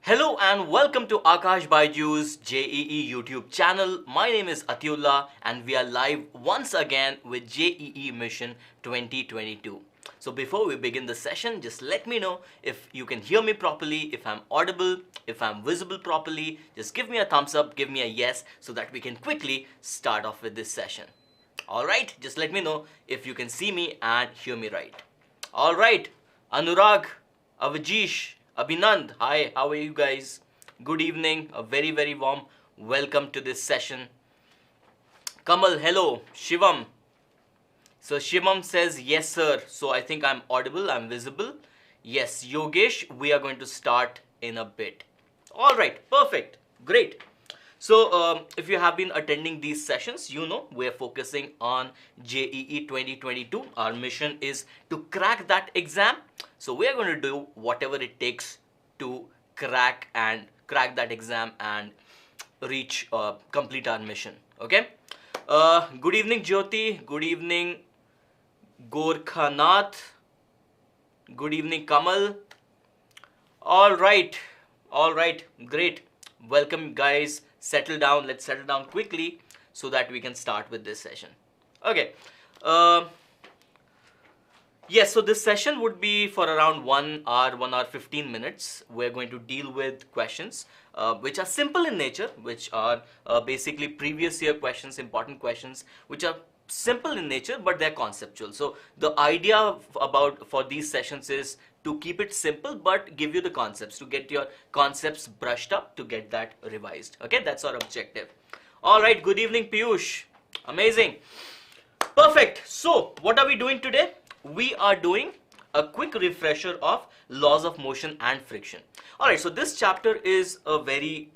Hello and welcome to Akash Baiju's JEE YouTube channel. My name is Atiullah and we are live once again with JEE Mission 2022. So before we begin the session, just let me know if you can hear me properly, if I'm audible, if I'm visible properly. Just give me a thumbs up, give me a yes so that we can quickly start off with this session. Alright, just let me know if you can see me and hear me right. Alright, Anurag, Avajish, Abhinand, hi, how are you guys? Good evening, a very warm welcome to this session. Kamal, hello. Shivam. So Shivam says yes sir. So I think I'm audible, I'm visible. Yes, Yogesh, we are going to start in a bit. Alright, perfect, great. So if you have been attending these sessions, you know we are focusing on JEE 2022. Our mission is to crack that exam. So we are going to do whatever it takes to crack that exam and reach complete our mission. Okay. Good evening, Jyoti. Good evening, Gorkhanath. Good evening, Kamal. All right, great. Welcome, guys. Settle down. Let's settle down quickly so that we can start with this session. Okay. Yes, so this session would be for around 1 hour 15 minutes. We're going to deal with questions which are simple in nature, which are basically previous year questions, important questions, which are simple in nature, but they're conceptual. So the idea for these sessions is to keep it simple, but give you the concepts, to get your concepts brushed up, to get that revised. Okay, that's our objective. All right, good evening, Piyush. Amazing. Perfect. So what are we doing today? We are doing a quick refresher of laws of motion and friction. Alright, so this chapter is a very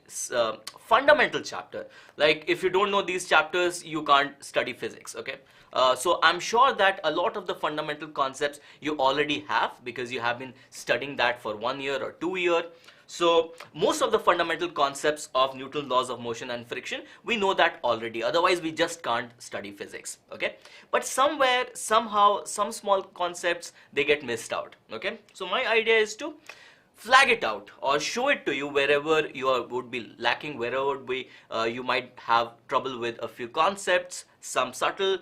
fundamental chapter. Like, if you don't know these chapters, you can't study physics, okay? So I'm sure that a lot of the fundamental concepts you already have because you have been studying that for 1 year or 2 years. So most of the fundamental concepts of Newton's laws of motion and friction, we know that already. Otherwise, we just can't study physics, okay? But somewhere, somehow, some small concepts, they get missed out, okay? So my idea is to flag it out or show it to you wherever would be lacking, wherever would be, you might have trouble with a few concepts, some subtle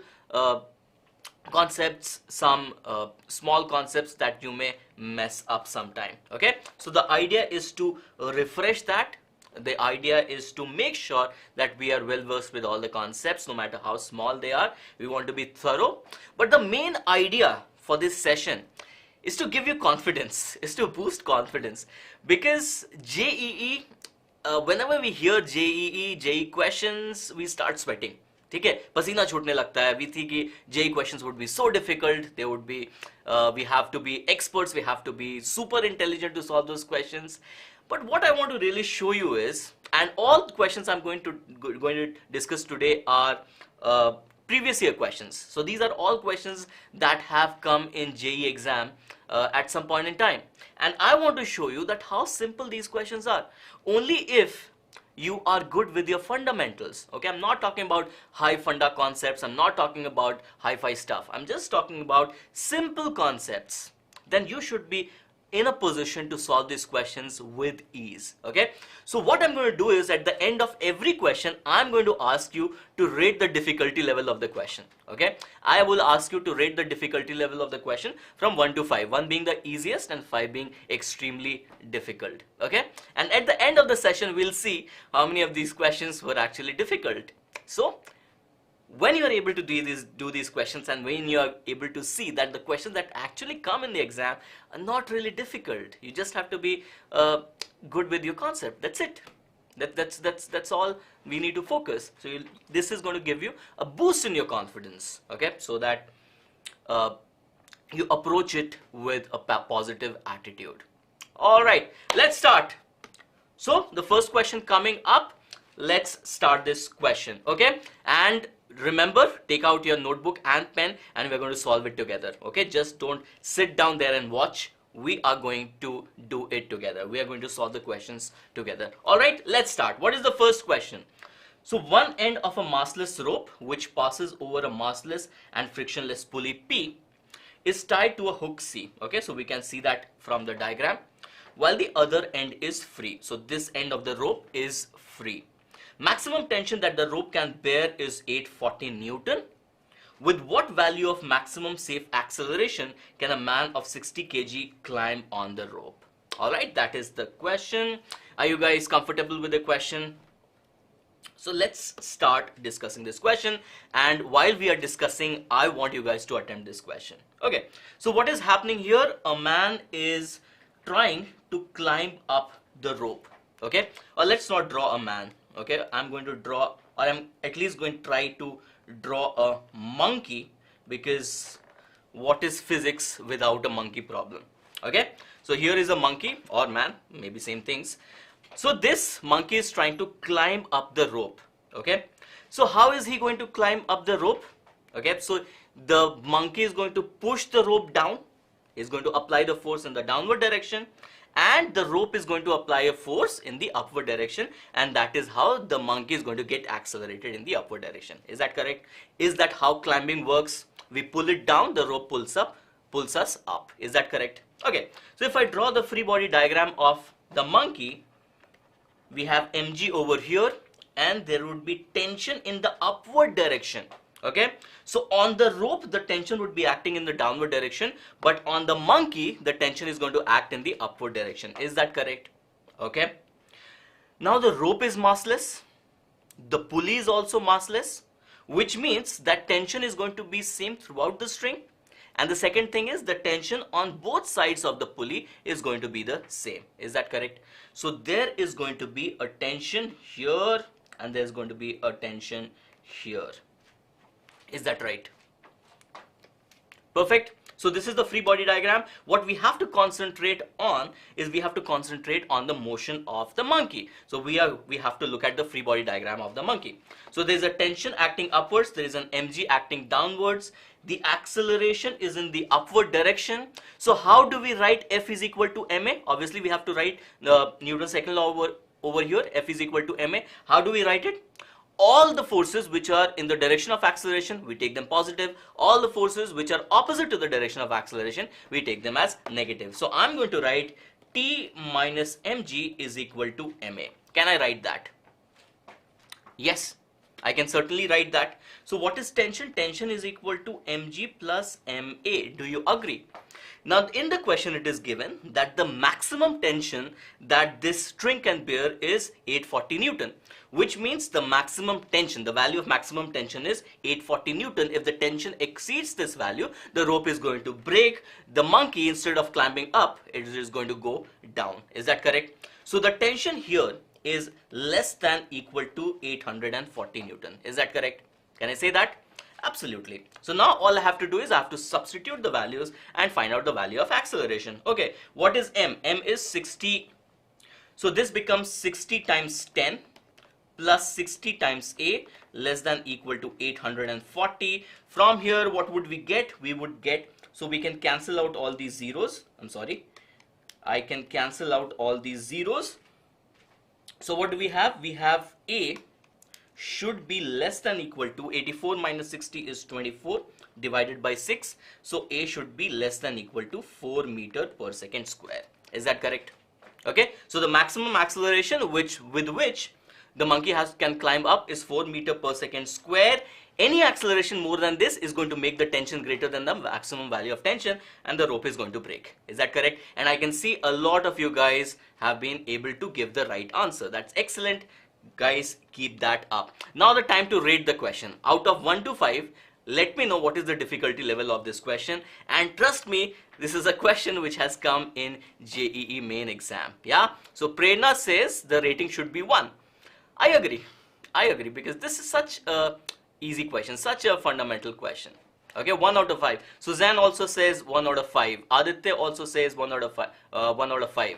concepts, some small concepts that you may mess up sometime. Okay, so the idea is to refresh that. The idea is to make sure that we are well versed with all the concepts, no matter how small they are. We want to be thorough, but the main idea for this session is to give you confidence, is to boost confidence, because JEE, whenever we hear JEE questions, we start sweating. ठीक है, पसीना छूटने लगता है. We think JEE questions would be so difficult. They would be, we have to be experts. We have to be super intelligent to solve those questions. But what I want to really show you is, and all the questions I'm going to discuss today are previous year questions. So these are all questions that have come in JEE exam at some point in time. And I want to show you that how simple these questions are. Only if you are good with your fundamentals. Okay, I'm not talking about high funda concepts. I'm not talking about hi-fi stuff. I'm just talking about simple concepts. Then you should be in a position to solve these questions with ease. Okay, so what I'm going to do is, at the end of every question, I'm going to ask you to rate the difficulty level of the question. Okay, I will ask you to rate the difficulty level of the question from 1 to 5, 1 being the easiest and 5 being extremely difficult. Okay, and at the end of the session, we'll see how many of these questions were actually difficult. So when you are able to do these questions, and when you are able to see that the questions that actually come in the exam are not really difficult, you just have to be good with your concept. That's it. That's all we need to focus. So this is going to give you a boost in your confidence, okay, so that you approach it with a positive attitude. All right, let's start. So the first question coming up, let's start this question, okay? And remember, take out your notebook and pen and we're going to solve it together. Okay, just don't sit down there and watch. We are going to do it together. We are going to solve the questions together. All right, let's start. What is the first question? So one end of a massless rope which passes over a massless and frictionless pulley P is tied to a hook C. Okay, so we can see that from the diagram. while the other end is free. So this end of the rope is free. Maximum tension that the rope can bear is 840 Newton. With what value of maximum safe acceleration can a man of 60 kg climb on the rope? Alright, that is the question. Are you guys comfortable with the question? So let's start discussing this question, and while we are discussing, I want you guys to attempt this question. Okay, so what is happening here? A man is trying to climb up the rope. Okay, or let's not draw a man. Okay, I'm going to draw, or I'm at least going to try to draw a monkey, because what is physics without a monkey problem? Okay, so here is a monkey or man, maybe same things. So this monkey is trying to climb up the rope. Okay, so how is he going to climb up the rope? Okay, so the monkey is going to push the rope down, is going to apply the force in the downward direction, and the rope is going to apply a force in the upward direction, and that is how the monkey is going to get accelerated in the upward direction. Is that correct? Is that how climbing works? We pull it down, the rope pulls us up. Is that correct? Okay, so if I draw the free body diagram of the monkey, we have mg over here, and there would be tension in the upward direction. Okay, so on the rope the tension would be acting in the downward direction, but on the monkey the tension is going to act in the upward direction. Is that correct? Okay, now the rope is massless, the pulley is also massless, which means that tension is going to be same throughout the string. And the second thing is the tension on both sides of the pulley is going to be the same. Is that correct? So there is going to be a tension here, and there's going to be a tension here. Is that right? Perfect. So this is the free body diagram. What we have to concentrate on is we have to concentrate on the motion of the monkey. So we have to look at the free body diagram of the monkey. So there is a tension acting upwards, there is an mg acting downwards. The acceleration is in the upward direction. So how do we write F is equal to ma? Obviously we have to write the Newton's second law over here. F is equal to ma. How do we write it? All the forces which are in the direction of acceleration, we take them positive. All the forces which are opposite to the direction of acceleration, we take them as negative. So I'm going to write T minus mg is equal to ma. Can I write that? Yes, I can certainly write that. So what is tension? Tension is equal to mg plus ma. Do you agree? Now in the question it is given that the maximum tension that this string can bear is 840 Newton, which means the maximum tension, the value of maximum tension is 840 Newton. If the tension exceeds this value, the rope is going to break. The monkey, instead of climbing up, it is going to go down. Is that correct? So the tension here is less than equal to 840 Newton. Is that correct? Can I say that? Absolutely. So now all I have to do is I have to substitute the values and find out the value of acceleration. Okay, what is m? M is 60. So this becomes 60 times 10 plus 60 times a less than equal to 840. From here what would we get? We would get, so we can cancel out all these zeros. I'm sorry, I can cancel out all these zeros. So what do we have? We have a should be less than equal to 84 minus 60 is 24 divided by 6. So a should be less than equal to 4 meter per second square. Is that correct? Okay, so the maximum acceleration with which the monkey can climb up is 4 meter per second square. Any acceleration more than this is going to make the tension greater than the maximum value of tension, and the rope is going to break. Is that correct? And I can see a lot of you guys have been able to give the right answer. That's excellent. Guys, keep that up. Now the time to rate the question. Out of 1 to 5, let me know what is the difficulty level of this question. And trust me, this is a question which has come in JEE main exam. Yeah. So Prerna says the rating should be 1. I agree because this is such a easy question, such a fundamental question. Okay, 1 out of 5. Suzanne also says 1 out of 5. Aditya also says 1 out of 5. 1 out of 5.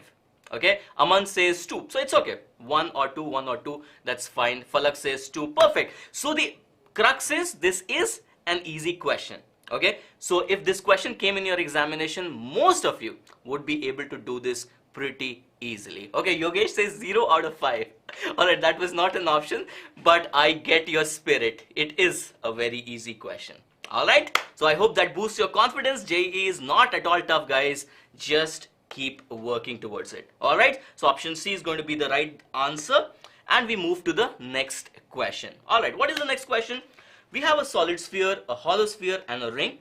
Okay, Aman says 2. So it's okay. 1 or 2, that's fine. Falak says 2. Perfect. So the crux is, this is an easy question. Okay, so if this question came in your examination, most of you would be able to do this pretty easily. Okay, Yogesh says 0 out of 5. Alright, that was not an option, but I get your spirit. It is a very easy question. Alright, so I hope that boosts your confidence. JEE is not at all tough, guys. Just keep working towards it. All right, so option C is going to be the right answer, and we move to the next question. All right, what is the next question? We have a solid sphere, a hollow sphere, and a ring.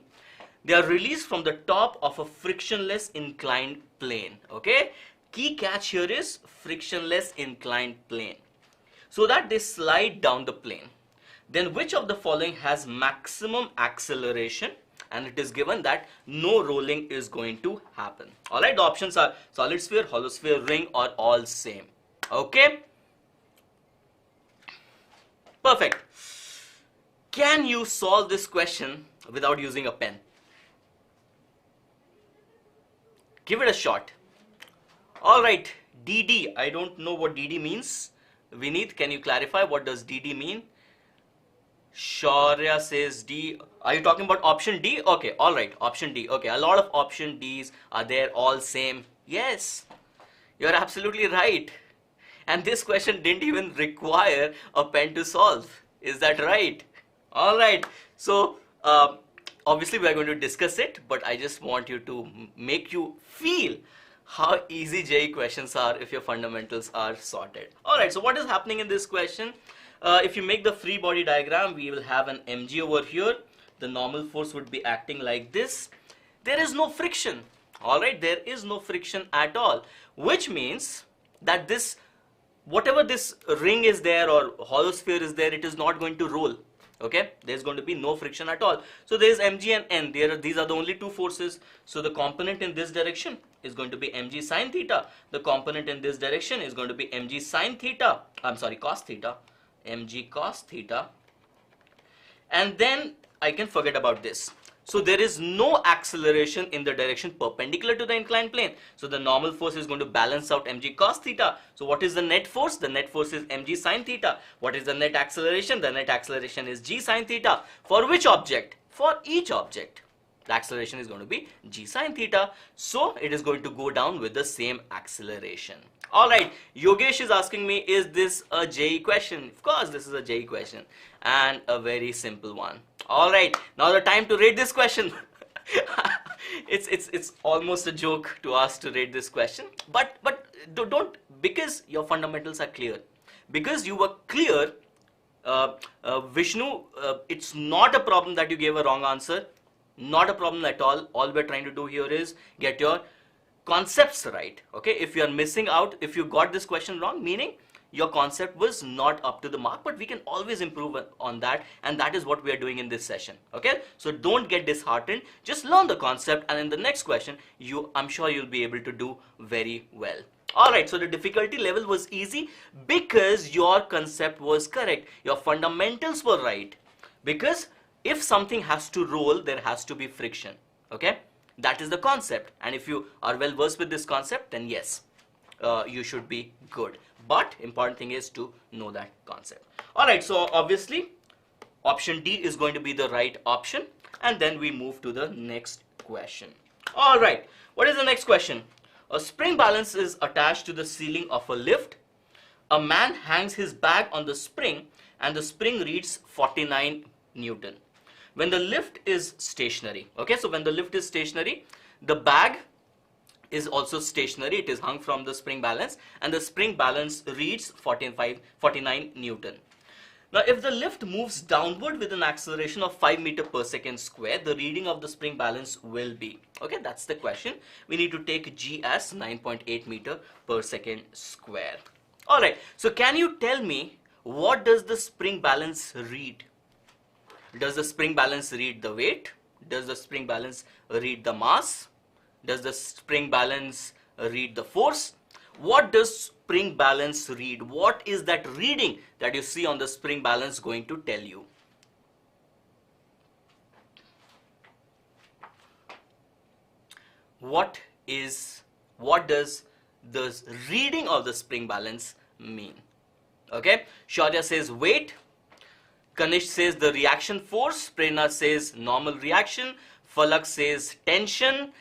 They are released from the top of a frictionless inclined plane. Okay, key catch here is frictionless inclined plane, so that they slide down the plane. Then which of the following has maximum acceleration? And it is given that no rolling is going to happen. All right, the options are solid sphere, hollow sphere, ring, or all same. Okay, perfect. Can you solve this question without using a pen? Give it a shot. All right, DD. I don't know what DD means. Vineet, can you clarify what does DD mean? Shaurya says D. Are you talking about option D? Okay, all right, option D. Okay, a lot of option Ds are there, all same. Yes, you're absolutely right. And this question didn't even require a pen to solve. Is that right? All right. So obviously we are going to discuss it, but I just want you to make you feel how easy JEE questions are if your fundamentals are sorted. All right. So what is happening in this question? If you make the free body diagram, we will have an mg over here. The normal force would be acting like this. There is no friction. All right, there is no friction at all, which means that this, whatever this ring is there or hollow sphere is there, it is not going to roll. Okay, there's going to be no friction at all. So there is mg and n. These are the only two forces. So the component in this direction is going to be mg sine theta. The component in this direction is going to be mg sine theta. I'm sorry, cos theta. Mg cos theta, and then I can forget about this. So there is no acceleration in the direction perpendicular to the inclined plane. So the normal force is going to balance out mg cos theta. So what is the net force? The net force is mg sine theta. What is the net acceleration? The net acceleration is g sine theta. For which object? For each object, the acceleration is going to be g sine theta. So it is going to go down with the same acceleration. All right, Yogesh is asking me, is this a JEE question? Of course, this is a JEE question, and a very simple one. All right, now the time to rate this question. it's almost a joke to ask to rate this question, but don't, because your fundamentals are clear, because you were clear, Vishnu. It's not a problem that you gave a wrong answer. Not a problem at all. All we're trying to do here is get your concepts right. Okay, if you are missing out, if you got this question wrong, meaning your concept was not up to the mark, but we can always improve on that, and that is what we are doing in this session. Okay, so don't get disheartened, just learn the concept, and in the next question I'm sure you'll be able to do very well. All right, so the difficulty level was easy because your concept was correct, your fundamentals were right, because if something has to roll, there has to be friction. Okay, that is the concept, and if you are well versed with this concept, then yes, you should be good. But important thing is to know that concept. All right, so obviously option D is going to be the right option, and then we move to the next question. All right, what is the next question? A spring balance is attached to the ceiling of a lift. A man hangs his bag on the spring, and the spring reads 49 Newton. When the lift is stationary, okay, so when the lift is stationary, the bag is also stationary. It is hung from the spring balance, and the spring balance reads 49 Newton. Now, if the lift moves downward with an acceleration of 5 meters per second square, the reading of the spring balance will be, okay, that's the question. We need to take G as 9.8 meters per second square. All right, so can you tell me, what does the spring balance read? Does the spring balance read the weight? Does the spring balance read the mass? Does the spring balance read the force? What does spring balance read? What is that reading that you see on the spring balance going to tell you? What does the reading of the spring balance mean? Okay, Shaurya says weight. Kanish says the reaction force. Prerna says normal reaction. Falak says tension.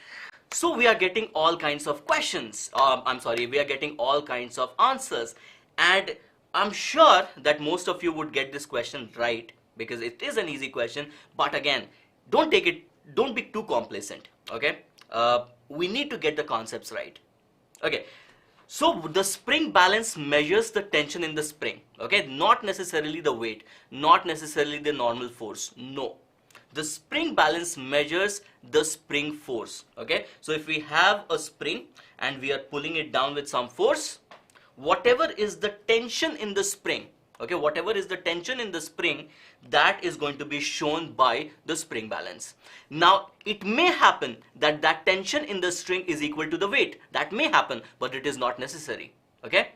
So we are getting all kinds of questions. We are getting all kinds of answers. And I'm sure that most of you would get this question right, because it is an easy question. But again, don't be too complacent. Okay? we need to get the concepts right. Okay, so the spring balance measures the tension in the spring, okay, not necessarily the weight, not necessarily the normal force, no. The spring balance measures the spring force, okay. So if we have a spring and we are pulling it down with some force, whatever is the tension in the spring, okay, whatever is the tension in the spring, that is going to be shown by the spring balance. Now it may happen that that tension in the string is equal to the weight, that may happen, but it is not necessary, okay.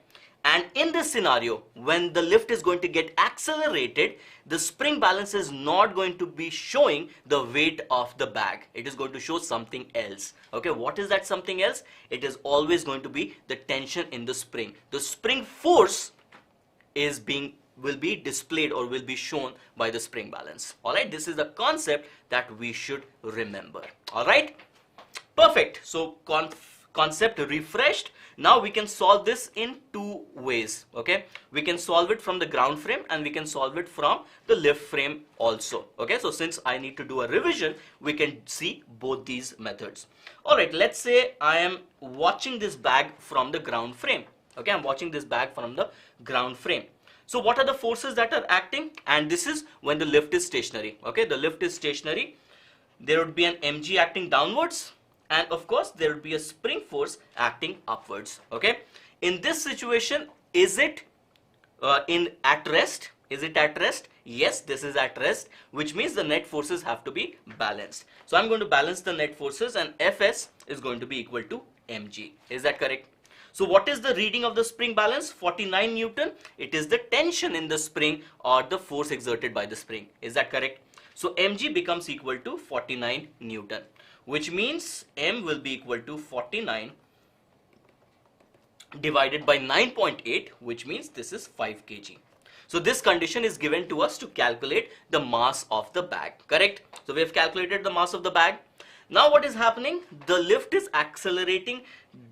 And in this scenario, when the lift is going to get accelerated, the spring balance is not going to be showing the weight of the bag. It is going to show something else. Okay, what is that something else? It is always going to be the tension in the spring. The spring force will be displayed or will be shown by the spring balance. Alright, this is the concept that we should remember. Alright, perfect. So concept refreshed. Now we can solve this in two ways, okay. We can solve it from the ground frame and we can solve it from the lift frame also, okay. So since I need to do a revision, we can see both these methods. Alright, let's say I am watching this bag from the ground frame, okay. I'm watching this bag from the ground frame. So what are the forces that are acting? And this is when the lift is stationary, okay. The lift is stationary. There would be an mg acting downwards, and of course there will be a spring force acting upwards, okay. In this situation, is it at rest? Is it at rest? Yes, this is at rest, which means the net forces have to be balanced. So I'm going to balance the net forces, and Fs is going to be equal to mg. Is that correct? So what is the reading of the spring balance? 49 Newton. It is the tension in the spring or the force exerted by the spring. Is that correct? So mg becomes equal to 49 Newton, which means m will be equal to 49 divided by 9.8, which means this is 5 kg. So this condition is given to us to calculate the mass of the bag, correct? So we have calculated the mass of the bag. Now what is happening? The lift is accelerating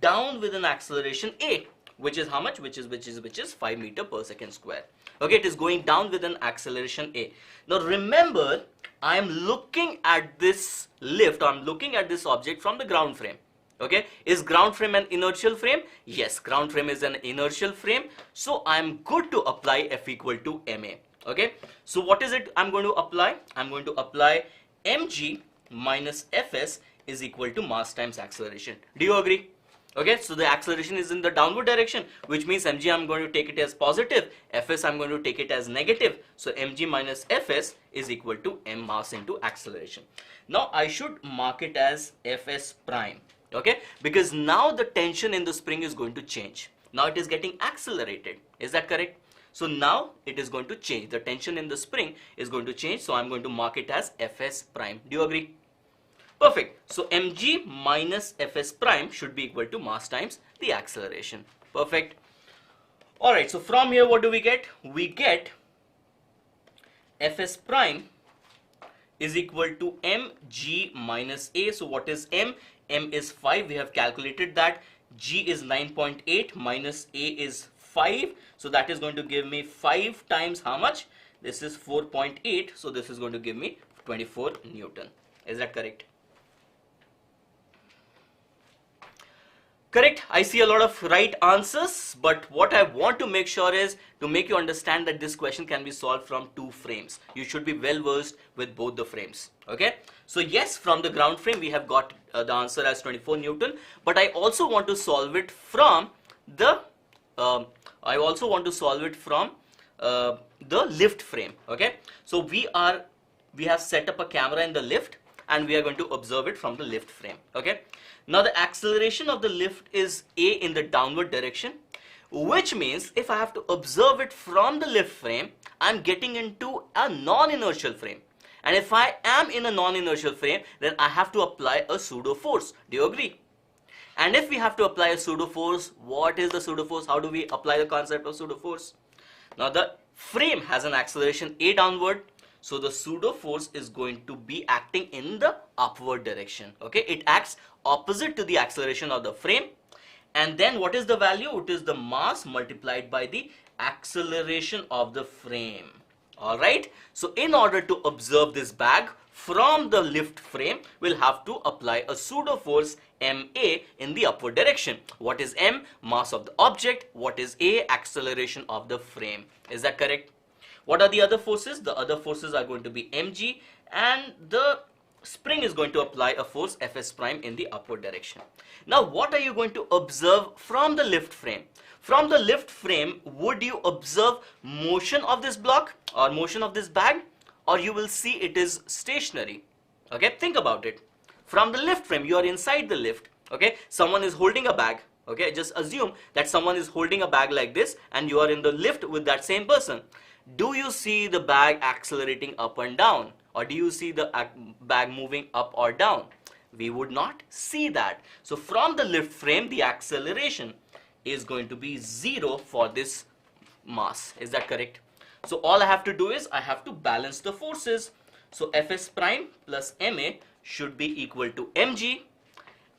down with an acceleration a, which is how much? Which is 5 meter per second square. Okay, it is going down with an acceleration a. Now remember, I am looking at this lift, or I am looking at this object from the ground frame. Okay, is ground frame an inertial frame? Yes, ground frame is an inertial frame. So I am good to apply F equal to ma. Okay, so what is it I'm going to apply? I'm going to apply mg minus Fs is equal to mass times acceleration. Do you agree? Okay, so the acceleration is in the downward direction, which means mg I'm going to take it as positive, Fs I'm going to take it as negative. So mg minus Fs is equal to m mass into acceleration. Now I should mark it as Fs prime, okay, because now the tension in the spring is going to change. Now it is getting accelerated. Is that correct? So now it is going to change. The tension in the spring is going to change. So I'm going to mark it as Fs prime. Do you agree? Perfect. So mg minus Fs prime should be equal to mass times the acceleration. Perfect. Alright, so from here what do we get? We get Fs prime is equal to mg minus a. So what is m? M is 5. We have calculated that. G is 9.8 minus a is 5. So that is going to give me 5 times how much? This is 4.8. So this is going to give me 24 Newton. Is that correct? Correct. I see a lot of right answers, but what I want to make sure is to make you understand that this question can be solved from two frames. You should be well versed with both the frames. Okay. So yes, from the ground frame we have got the answer as 24 Newton, but I also want to solve it from the the lift frame. Okay. So we have set up a camera in the lift, and we are going to observe it from the lift frame. Okay. Now the acceleration of the lift is a in the downward direction, which means if I have to observe it from the lift frame, I'm getting into a non-inertial frame. And if I am in a non-inertial frame, then I have to apply a pseudo force. Do you agree? And if we have to apply a pseudo force, what is the pseudo force? How do we apply the concept of pseudo force? Now the frame has an acceleration a downward. So the pseudo force is going to be acting in the upward direction. Okay, it acts opposite to the acceleration of the frame. And then what is the value? It is the mass multiplied by the acceleration of the frame. Alright, so in order to observe this bag from the lift frame, we'll have to apply a pseudo force ma in the upward direction. What is m? Mass of the object. What is a? Acceleration of the frame. Is that correct? What are the other forces? The other forces are going to be mg, and the spring is going to apply a force Fs prime in the upward direction. Now what are you going to observe from the lift frame? From the lift frame, would you observe motion of this block or motion of this bag, or you will see it is stationary? Okay, think about it. From the lift frame, you are inside the lift. Okay, someone is holding a bag. Okay, just assume that someone is holding a bag like this and you are in the lift with that same person. Do you see the bag accelerating up and down, or do you see the bag moving up or down? We would not see that. So from the lift frame, the acceleration is going to be 0 for this mass. Is that correct? So all I have to do is I have to balance the forces. So Fs prime plus ma should be equal to mg,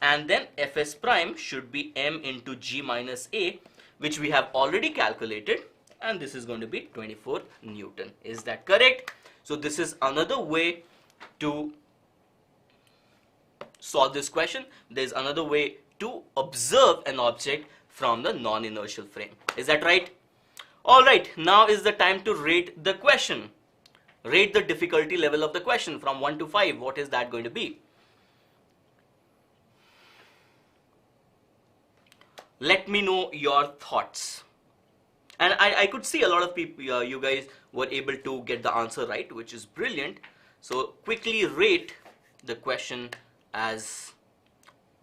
and then Fs prime should be m into g minus a, which we have already calculated, and this is going to be 24 Newton. Is that correct? So this is another way to solve this question. There is another way to observe an object from the non-inertial frame. Is that right? Alright, now is the time to rate the question. Rate the difficulty level of the question from 1 to 5. What is that going to be? Let me know your thoughts. And I could see a lot of people, you guys were able to get the answer right, which is brilliant. So quickly rate the question as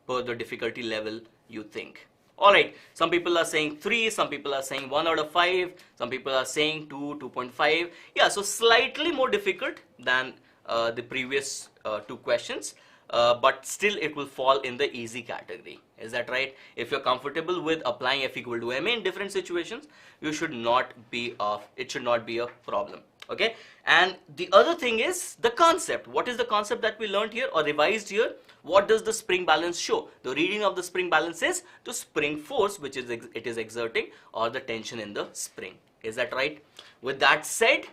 per the difficulty level you think. Alright, some people are saying 3, some people are saying 1 out of 5, some people are saying 2, 2.5. Yeah, so slightly more difficult than the previous 2 questions. But still it will fall in the easy category. Is that right? If you're comfortable with applying F equal to ma in different situations, you should not be it should not be a problem. Okay, and the other thing is the concept. What is the concept that we learned here or revised here? What does the spring balance show? The reading of the spring balance is the spring force which is it is exerting, or the tension in the spring. Is that right? With that said,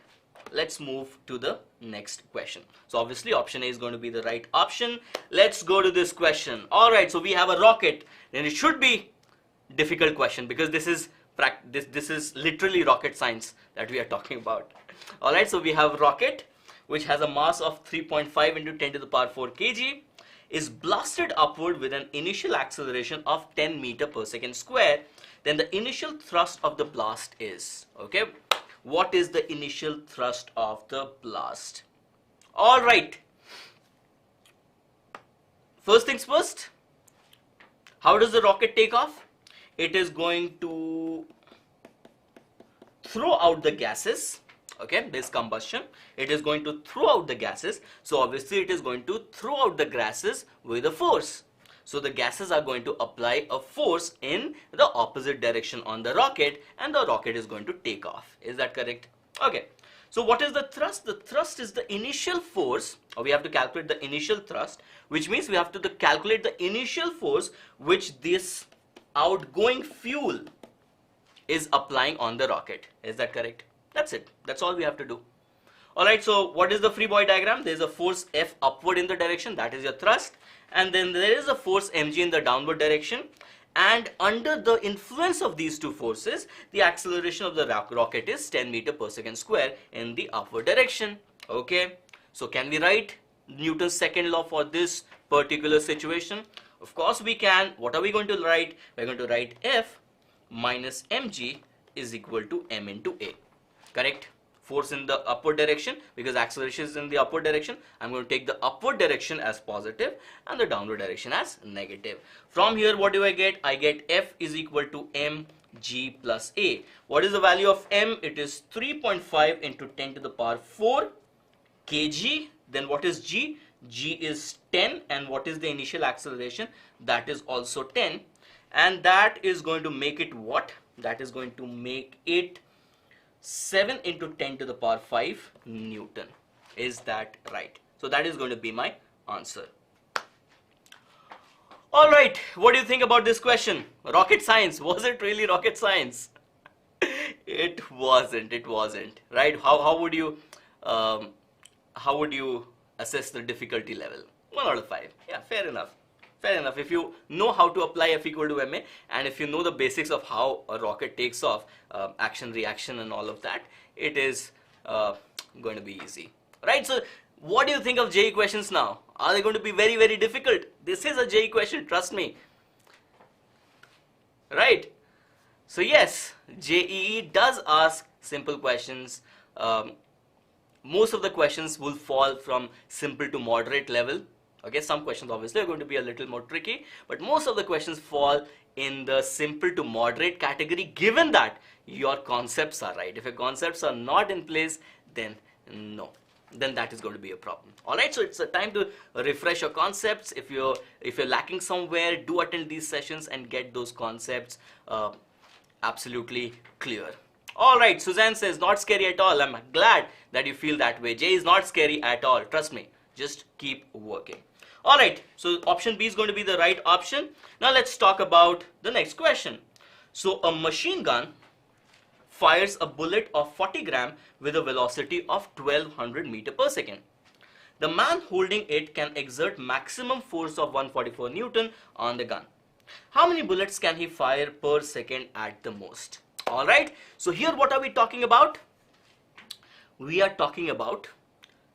let's move to the next question. So obviously option A is going to be the right option. Let's go to this question. Alright, so we have a rocket, and it should be difficult question because this is literally rocket science that we are talking about. Alright, so we have rocket which has a mass of 3.5 into 10 to the power 4 kg, is blasted upward with an initial acceleration of 10 meter per second square. Then the initial thrust of the blast is, okay, what is the initial thrust of the blast? Alright, first things first, how does the rocket take off? It is going to throw out the gases. Okay, this combustion, it is going to throw out the gases. So obviously it is going to throw out the gases with a force. So the gases are going to apply a force in the opposite direction on the rocket, and the rocket is going to take off. Is that correct? Okay. So what is the thrust? The thrust is the initial force, or we have to calculate the initial thrust, which means we have to calculate the initial force which this outgoing fuel is applying on the rocket. Is that correct? That's it. That's all we have to do. Alright, so what is the free body diagram? There is a force F upward in the direction, that is your thrust, and then there is a force mg in the downward direction, and under the influence of these two forces, the acceleration of the rocket is 10 meter per second square in the upward direction. Okay, so can we write Newton's second law for this particular situation? Of course we can. What are we going to write? We're going to write F minus mg is equal to m into a. Correct? Force in the upward direction, because acceleration is in the upward direction. I'm going to take the upward direction as positive and the downward direction as negative. From here, what do I get? I get F is equal to mg plus a. What is the value of m? It is 3.5 into 10 to the power 4 kg. Then what is g? G is 10, and what is the initial acceleration? That is also 10, and that is going to make it what? That is going to make it 7 into 10 to the power 5 Newton. Is that right? So that is going to be my answer. Alright, what do you think about this question? Rocket science. Was it really rocket science? It wasn't. It wasn't. Right? Um, how would you assess the difficulty level? 1 out of 5. Yeah, fair enough. Fair enough. If you know how to apply F equal to ma, and if you know the basics of how a rocket takes off, action, reaction, and all of that, it is going to be easy. Right? So, what do you think of JEE questions now? Are they going to be very, very difficult? This is a JEE question, trust me. Right? So yes, JEE does ask simple questions. Most of the questions will fall from simple to moderate level. Okay, some questions obviously are going to be a little more tricky, but most of the questions fall in the simple to moderate category, given that your concepts are right. If your concepts are not in place, then no, then that is going to be a problem. All right, so it's a time to refresh your concepts. If you're lacking somewhere, do attend these sessions and get those concepts absolutely clear. All right, Suzanne says not scary at all. I'm glad that you feel that way. J is not scary at all. Trust me. Just keep working. All right, so option B is going to be the right option. Now let's talk about the next question. So a machine gun fires a bullet of 40 gram with a velocity of 1200 meter per second. The man holding it can exert maximum force of 144 Newton on the gun. How many bullets can he fire per second at the most? All right, so here what are we talking about? We are talking about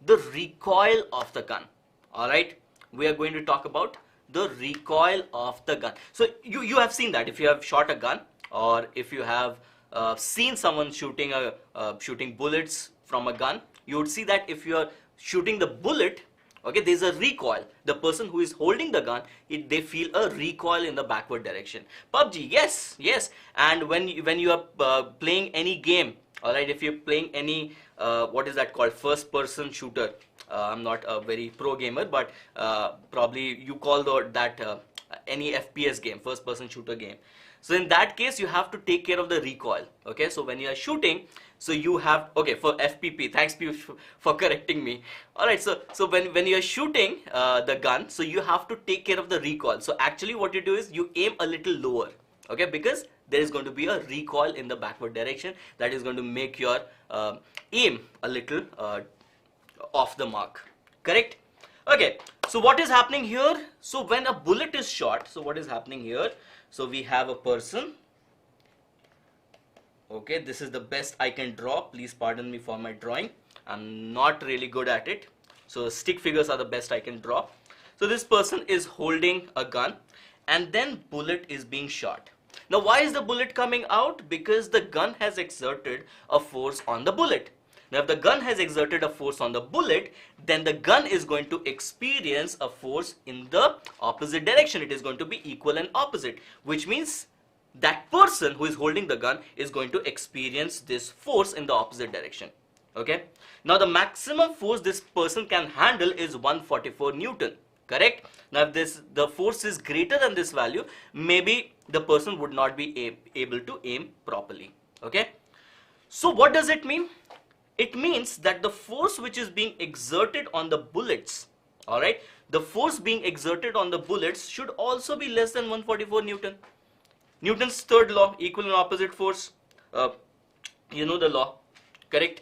the recoil of the gun. All right, we are going to talk about the recoil of the gun. So you have seen that if you have shot a gun, or if you have seen someone shooting bullets from a gun, you would see that if you are shooting the bullet, okay, there's a recoil. The person who is holding the gun, they feel a recoil in the backward direction. PUBG, yes. And when you are playing any game, all right, if you're playing any what is that called, first person shooter, I'm not a very pro gamer, but probably you call that any FPS game, first person shooter game. So in that case, you have to take care of the recoil. Okay, so when you are shooting, so you have, okay, for FPP, thanks Piyush for correcting me. All right, so when you are shooting the gun, so you have to take care of the recoil. So actually what you do is you aim a little lower, okay, because there is going to be a recoil in the backward direction that is going to make your aim a little off the mark, correct? Okay, so what is happening here? So when a bullet is shot, so what is happening here? So we have a person. Okay, this is the best I can draw. Please pardon me for my drawing. I'm not really good at it. So stick figures are the best I can draw. So this person is holding a gun, and then bullet is being shot. Now why is the bullet coming out? Because the gun has exerted a force on the bullet. Now if the gun has exerted a force on the bullet, then the gun is going to experience a force in the opposite direction. It is going to be equal and opposite, which means that person who is holding the gun is going to experience this force in the opposite direction. Okay. Now the maximum force this person can handle is 144 Newton. Correct? Now if the force is greater than this value, maybe the person would not be able to aim properly. Okay. So what does it mean? It means that the force which is being exerted on the bullets, all right, the force being exerted on the bullets should also be less than 144 Newton. Newton's third law, equal and opposite force, you know the law, correct?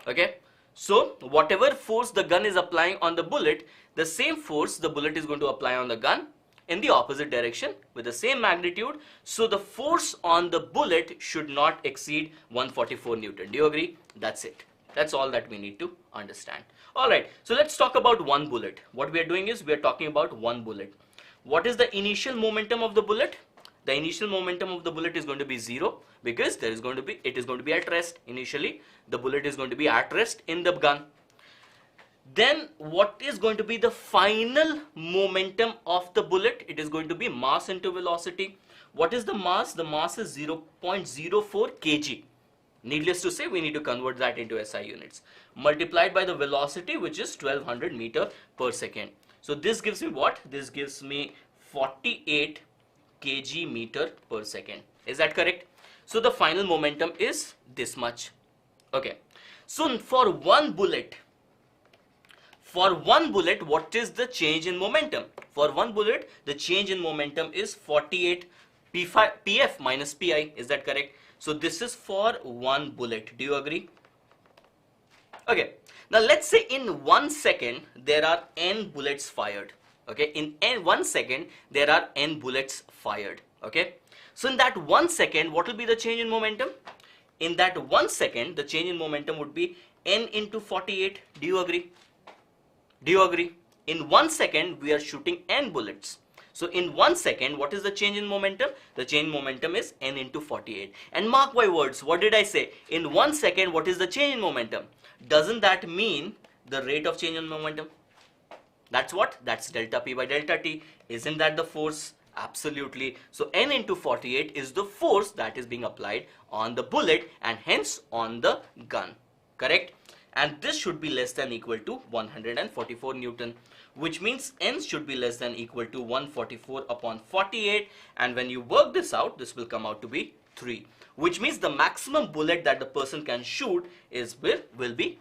Okay, so whatever force the gun is applying on the bullet, the same force the bullet is going to apply on the gun in the opposite direction with the same magnitude. So the force on the bullet should not exceed 144 Newton. Do you agree? That's it. That's all that we need to understand. All right, so let's talk about one bullet. What we are doing is we are talking about one bullet. What is the initial momentum of the bullet? The initial momentum of the bullet is going to be 0, because it is going to be at rest. Initially the bullet is going to be at rest in the gun. Then what is going to be the final momentum of the bullet? It is going to be mass into velocity. What is the mass? The mass is 0.04 kg. Needless to say, we need to convert that into SI units, multiplied by the velocity, which is 1200 meter per second. So this gives me what? This gives me 48 kg meter per second. Is that correct? So the final momentum is this much. Okay. So for one bullet, what is the change in momentum? For one bullet, the change in momentum is 48 pf minus pi. Is that correct? So this is for one bullet. Do you agree? Okay. Now let's say in 1 second there are n bullets fired. Okay. In 1 second there are n bullets fired. Okay. So in that 1 second, what will be the change in momentum? In that 1 second, the change in momentum would be n into 48. Do you agree? Do you agree? In 1 second, we are shooting n bullets. So in 1 second, what is the change in momentum? The change in momentum is n into 48. And mark my words, what did I say? In 1 second, what is the change in momentum? Doesn't that mean the rate of change in momentum? That's what? That's delta P by delta T. Isn't that the force? Absolutely. So n into 48 is the force that is being applied on the bullet and hence on the gun. Correct? And this should be less than equal to 144 Newton, which means n should be less than equal to 144 upon 48, and when you work this out, this will come out to be 3, which means the maximum bullet that the person can shoot will be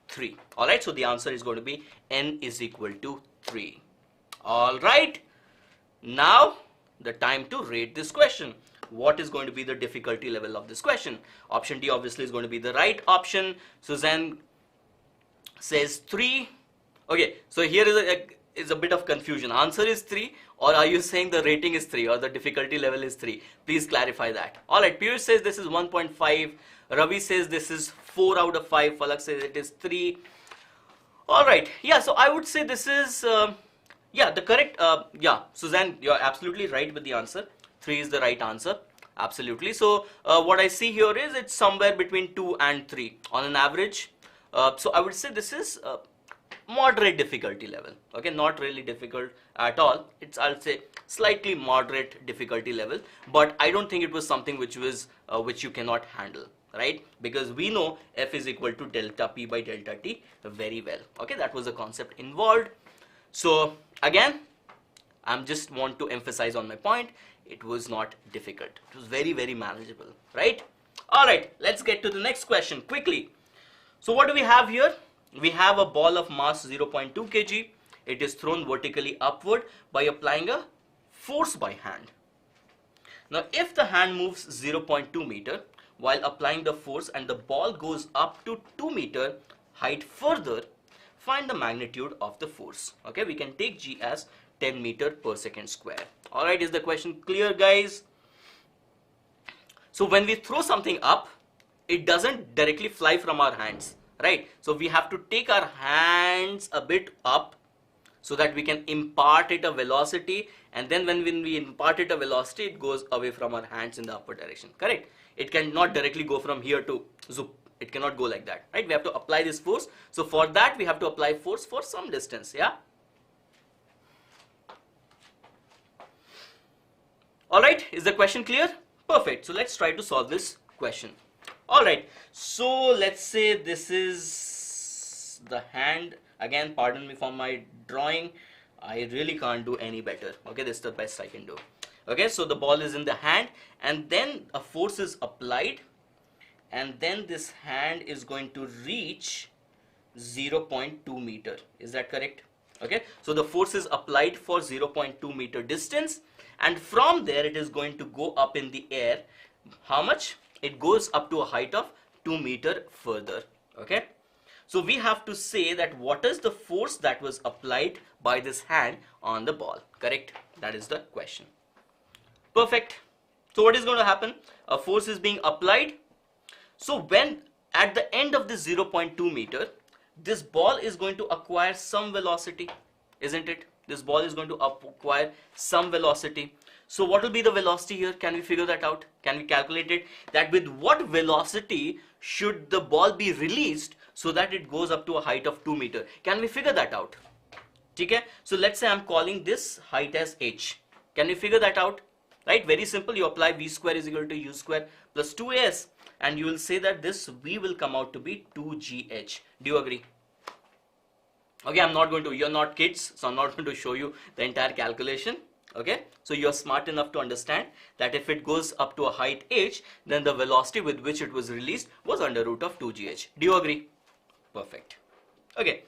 3. Alright, so the answer is going to be n is equal to 3. Alright, now the time to rate this question. What is going to be the difficulty level of this question? Option D obviously is going to be the right option. Suzanne says 3. Okay, so here is a bit of confusion. Answer is 3, or are you saying the rating is 3 or the difficulty level is 3? Please clarify that. Alright, Piyush says this is 1.5. Ravi says this is 4 out of 5. Falak says it is 3. Alright, yeah, so I would say this is, yeah, the correct, yeah, Suzanne, you're absolutely right with the answer. 3 is the right answer. Absolutely. So what I see here is it's somewhere between 2 and 3 on an average. So I would say this is moderate difficulty level. Okay, not really difficult at all. It's, I'll say, slightly moderate difficulty level, but I don't think it was something which was which you cannot handle, right? Because we know F is equal to delta P by delta T very well. Okay, that was the concept involved. So again, I'm just want to emphasize on my point. It was not difficult. It was very, very manageable, right? All right, let's get to the next question quickly. So what do we have here? We have a ball of mass 0.2 kg. It is thrown vertically upward by applying a force by hand. Now, if the hand moves 0.2 meter while applying the force and the ball goes up to 2 meter height further, find the magnitude of the force. Okay, we can take G as 10 meter per second square. Alright, is the question clear, guys? So when we throw something up, it doesn't directly fly from our hands, right? So we have to take our hands a bit up so that we can impart it a velocity, and then when we impart it a velocity, it goes away from our hands in the upward direction, correct? It cannot directly go from here to zoop. It cannot go like that, right? We have to apply this force. So for that, we have to apply force for some distance, yeah? Alright, is the question clear? Perfect. So let's try to solve this question. Alright, so let's say this is the hand. Again, pardon me for my drawing. I really can't do any better. Okay, this is the best I can do. Okay, so the ball is in the hand and then a force is applied, and then this hand is going to reach 0.2 meter. Is that correct? Okay, so the force is applied for 0.2 meter distance, and from there it is going to go up in the air. How much? It goes up to a height of 2 meter further. Okay, so we have to say that what is the force that was applied by this hand on the ball, correct? That is the question. Perfect. So what is going to happen? A force is being applied. So when at the end of this 0.2 meter, this ball is going to acquire some velocity, isn't it? This ball is going to acquire some velocity. So what will be the velocity here? Can we figure that out? Can we calculate it? That with what velocity should the ball be released so that it goes up to a height of 2 meter? Can we figure that out? Okay? So let's say I'm calling this height as h. Can we figure that out? Right? Very simple. You apply v square is equal to u square plus 2as, and you will say that this v will come out to be 2gh. Do you agree? Okay, I'm not going to, you're not kids, so I'm not going to show you the entire calculation. Okay, so you're smart enough to understand that if it goes up to a height h, then the velocity with which it was released was under root of 2gh. Do you agree? Perfect. Okay,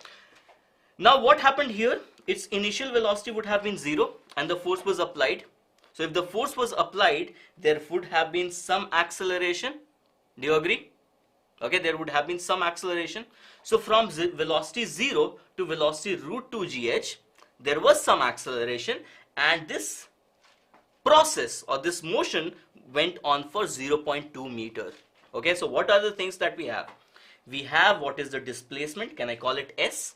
now what happened here? Its initial velocity would have been 0 and the force was applied. So if the force was applied, there would have been some acceleration. Do you agree? Okay, there would have been some acceleration. So from velocity 0 to velocity root 2 gh, there was some acceleration, and this process or this motion went on for 0.2 meter. Okay, so what are the things that we have? We have what is the displacement. Can I call it S?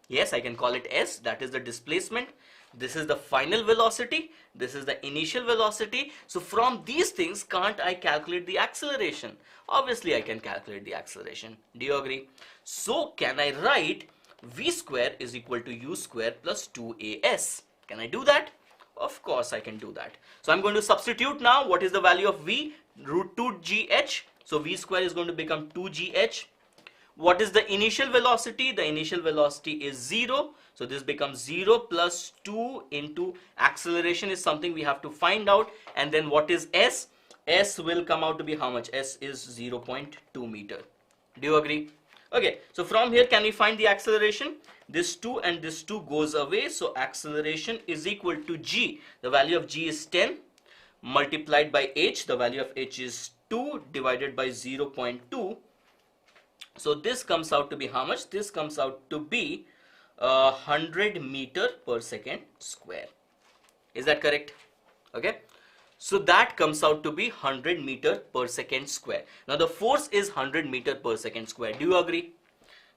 Yes, I can call it S. That is the displacement. This is the final velocity. This is the initial velocity. So from these things, can't I calculate the acceleration? Obviously, I can calculate the acceleration. Do you agree? So can I write v square is equal to u square plus 2as? Can I do that? Of course, I can do that. So I'm going to substitute now. What is the value of v? Root 2 gh. So v square is going to become 2gh. What is the initial velocity? The initial velocity is 0. So this becomes 0 plus 2 into acceleration is something we have to find out. And then what is S? S will come out to be how much? S is 0.2 meter. Do you agree? Okay, so from here can we find the acceleration? This 2 and this 2 goes away. So acceleration is equal to g. The value of g is 10 multiplied by h. The value of h is 2 divided by 0.2. So this comes out to be how much? This comes out to be 100 meter per second square. Is that correct? Okay. So that comes out to be 100 meter per second square. Now the force is 100 meter per second square. Do you agree?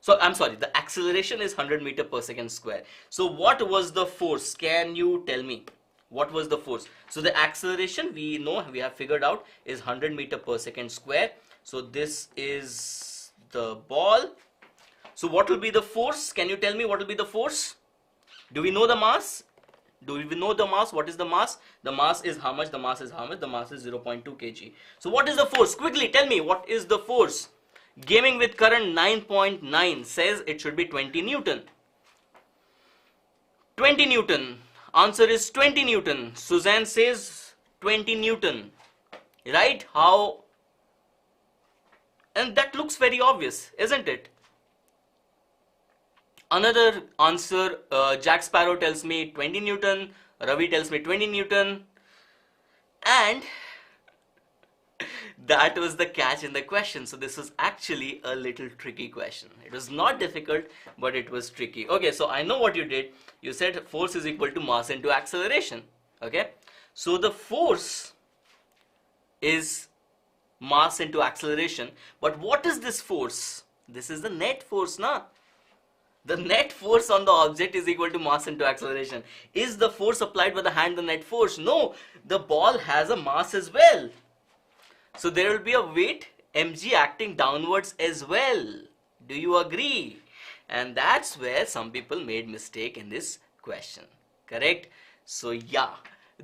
So I'm sorry, the acceleration is 100 meter per second square. So what was the force? Can you tell me? What was the force? So the acceleration we know, we have figured out, is 100 meter per second square. So this is the ball. So what will be the force? Can you tell me what will be the force? Do we know the mass? Do we know the mass? What is the mass? The mass is how much? The mass is how much? The mass is 0.2 kg. So what is the force? Quickly tell me, what is the force? Gaming with current 9.9 says it should be 20 Newton. 20 Newton. Answer is 20 Newton. Suzanne says 20 Newton. Right? How? And that looks very obvious, isn't it? Another answer, Jack Sparrow tells me 20 Newton, Ravi tells me 20 Newton, and that was the catch in the question. So this was actually a little tricky question. It was not difficult, but it was tricky. Okay, so I know what you did. You said force is equal to mass into acceleration. Okay, so the force is mass into acceleration, but what is this force? This is the net force, na? The net force on the object is equal to mass into acceleration. Is the force applied by the hand the net force? No, the ball has a mass as well. So there will be a weight mg acting downwards as well. Do you agree? And that's where some people made mistake in this question. Correct? So yeah,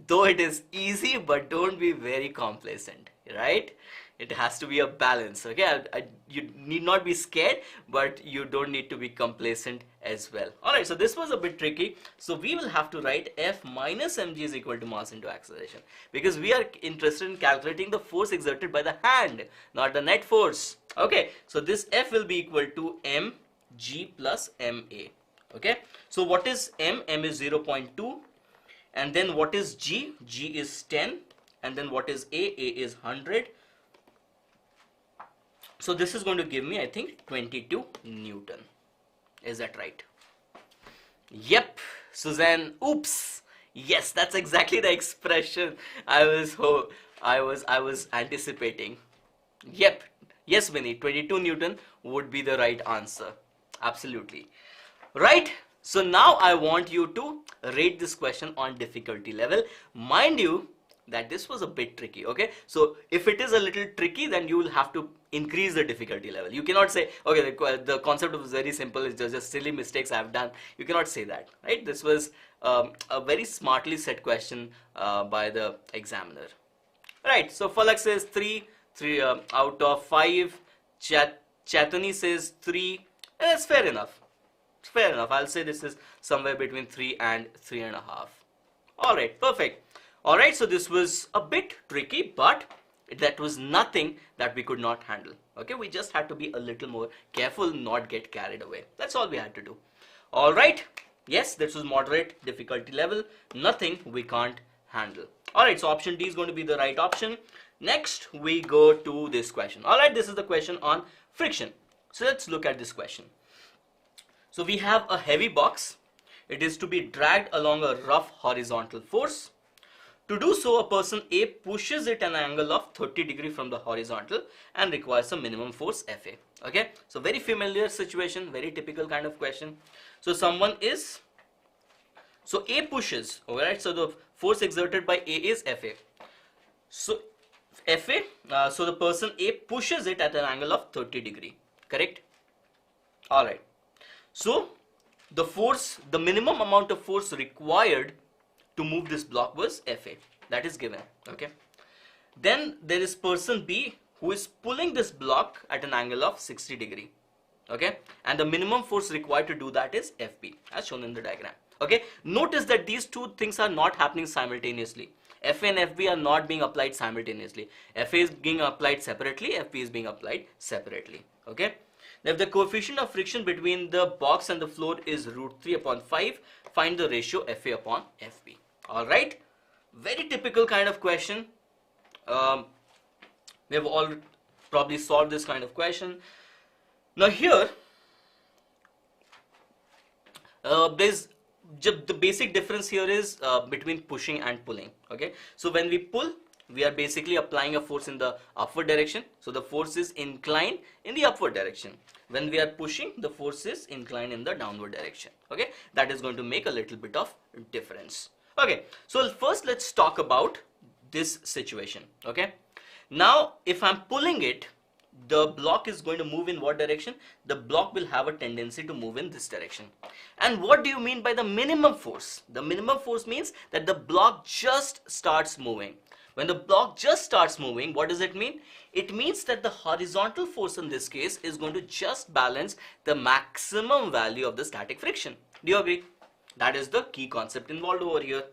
though it is easy, but don't be very complacent, right? It has to be a balance. Okay, you need not be scared, but you don't need to be complacent as well. Alright, so this was a bit tricky. So we will have to write F minus mg is equal to mass into acceleration, because we are interested in calculating the force exerted by the hand, not the net force. Okay, so this F will be equal to mg plus ma. Okay, so what is m? M is 0.2, and then what is g? G is 10, and then what is a? A is 100. So this is going to give me, I think, 22 Newton. Is that right? Yep, Suzanne. Oops. Yes, that's exactly the expression I was anticipating. Yep. Yes, Vinny. 22 Newton would be the right answer. Absolutely. Right. So now I want you to rate this question on difficulty level. Mind you that this was a bit tricky. Okay, so if it is a little tricky, then you will have to increase the difficulty level. You cannot say, okay, the concept was very simple, it's just silly mistakes I have done. You cannot say that, right? This was a very smartly set question by the examiner. Right, so Falak says 3 out of 5. Chatani says 3. It's fair enough. It's fair enough. I'll say this is somewhere between 3 and 3.5. Alright, perfect. Alright, so this was a bit tricky, but that was nothing that we could not handle. Okay, we just had to be a little more careful, not get carried away. That's all we had to do. Alright, yes, this was moderate difficulty level. Nothing we can't handle. Alright, so option D is going to be the right option. Next, we go to this question. All right, this is the question on friction. So let's look at this question. So we have a heavy box. It is to be dragged along a rough horizontal force. To do so, a person A pushes it an angle of 30 degree from the horizontal and requires a minimum force Fa. Okay, so very familiar situation, very typical kind of question. So A pushes, alright, so the force exerted by A is Fa. So so the person A pushes it at an angle of 30 degree, correct? Alright, so the minimum amount of force required to move this block was Fa, that is given, okay? Then there is person B who is pulling this block at an angle of 60 degree, okay? And the minimum force required to do that is Fb, as shown in the diagram, okay? Notice that these two things are not happening simultaneously. Fa and Fb are not being applied simultaneously. Fa is being applied separately, Fb is being applied separately, okay? Now, if the coefficient of friction between the box and the floor is √3/5, find the ratio Fa/Fb. All right, very typical kind of question. We have all probably solved this kind of question. Now here, there's the basic difference here is between pushing and pulling. Okay, so when we pull, we are basically applying a force in the upward direction. So the force is inclined in the upward direction. When we are pushing, the force is inclined in the downward direction. Okay, that is going to make a little bit of difference. Okay, so first let's talk about this situation. Okay, now if I'm pulling it, the block is going to move in what direction? The block will have a tendency to move in this direction. And what do you mean by the minimum force? The minimum force means that the block just starts moving. When the block just starts moving, what does it mean? It means that the horizontal force in this case is going to just balance the maximum value of the static friction. Do you agree? That is the key concept involved over here.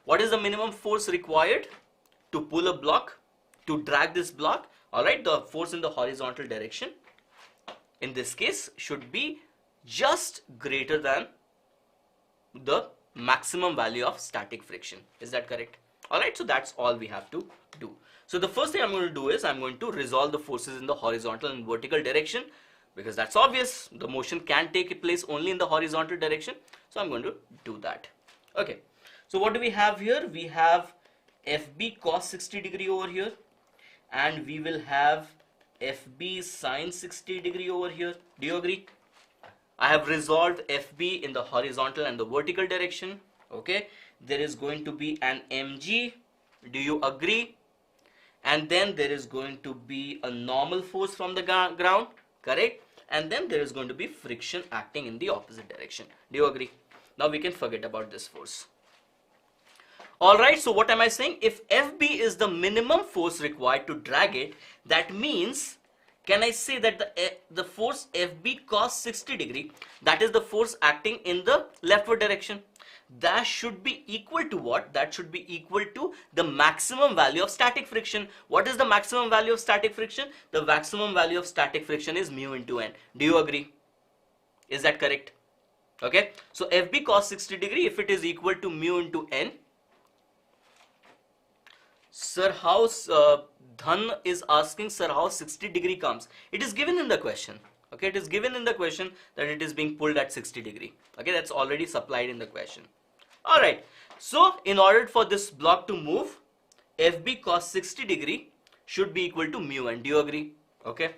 What is the minimum force required to pull a block, to drag this block? Alright, the force in the horizontal direction in this case should be just greater than the maximum value of static friction. Is that correct? Alright, so that's all we have to do. So the first thing I'm going to do is I'm going to resolve the forces in the horizontal and vertical direction, because that's obvious. The motion can take place only in the horizontal direction. So I'm going to do that. Okay, so what do we have here? We have FB cos 60 degree over here, and we will have FB sin 60 degree over here. Do you agree? I have resolved FB in the horizontal and the vertical direction. Okay, there is going to be an mg. Do you agree? And then there is going to be a normal force from the ground, correct? And then there is going to be friction acting in the opposite direction. Do you agree? Now we can forget about this force. Alright, so what am I saying? If FB is the minimum force required to drag it, that means, can I say that the force FB cos 60 degree, that is the force acting in the leftward direction, that should be equal to what? That should be equal to the maximum value of static friction. What is the maximum value of static friction? The maximum value of static friction is mu into n. Do you agree? Is that correct? Okay, so FB cos 60 degree, if it is equal to mu into n, sir, how Dhan is asking, sir, how 60 degree comes? It is given in the question. Okay, it is given in the question that it is being pulled at 60 degree. Okay, that's already supplied in the question. Alright, so in order for this block to move, FB cos 60 degree should be equal to mu n. Do you agree? Okay,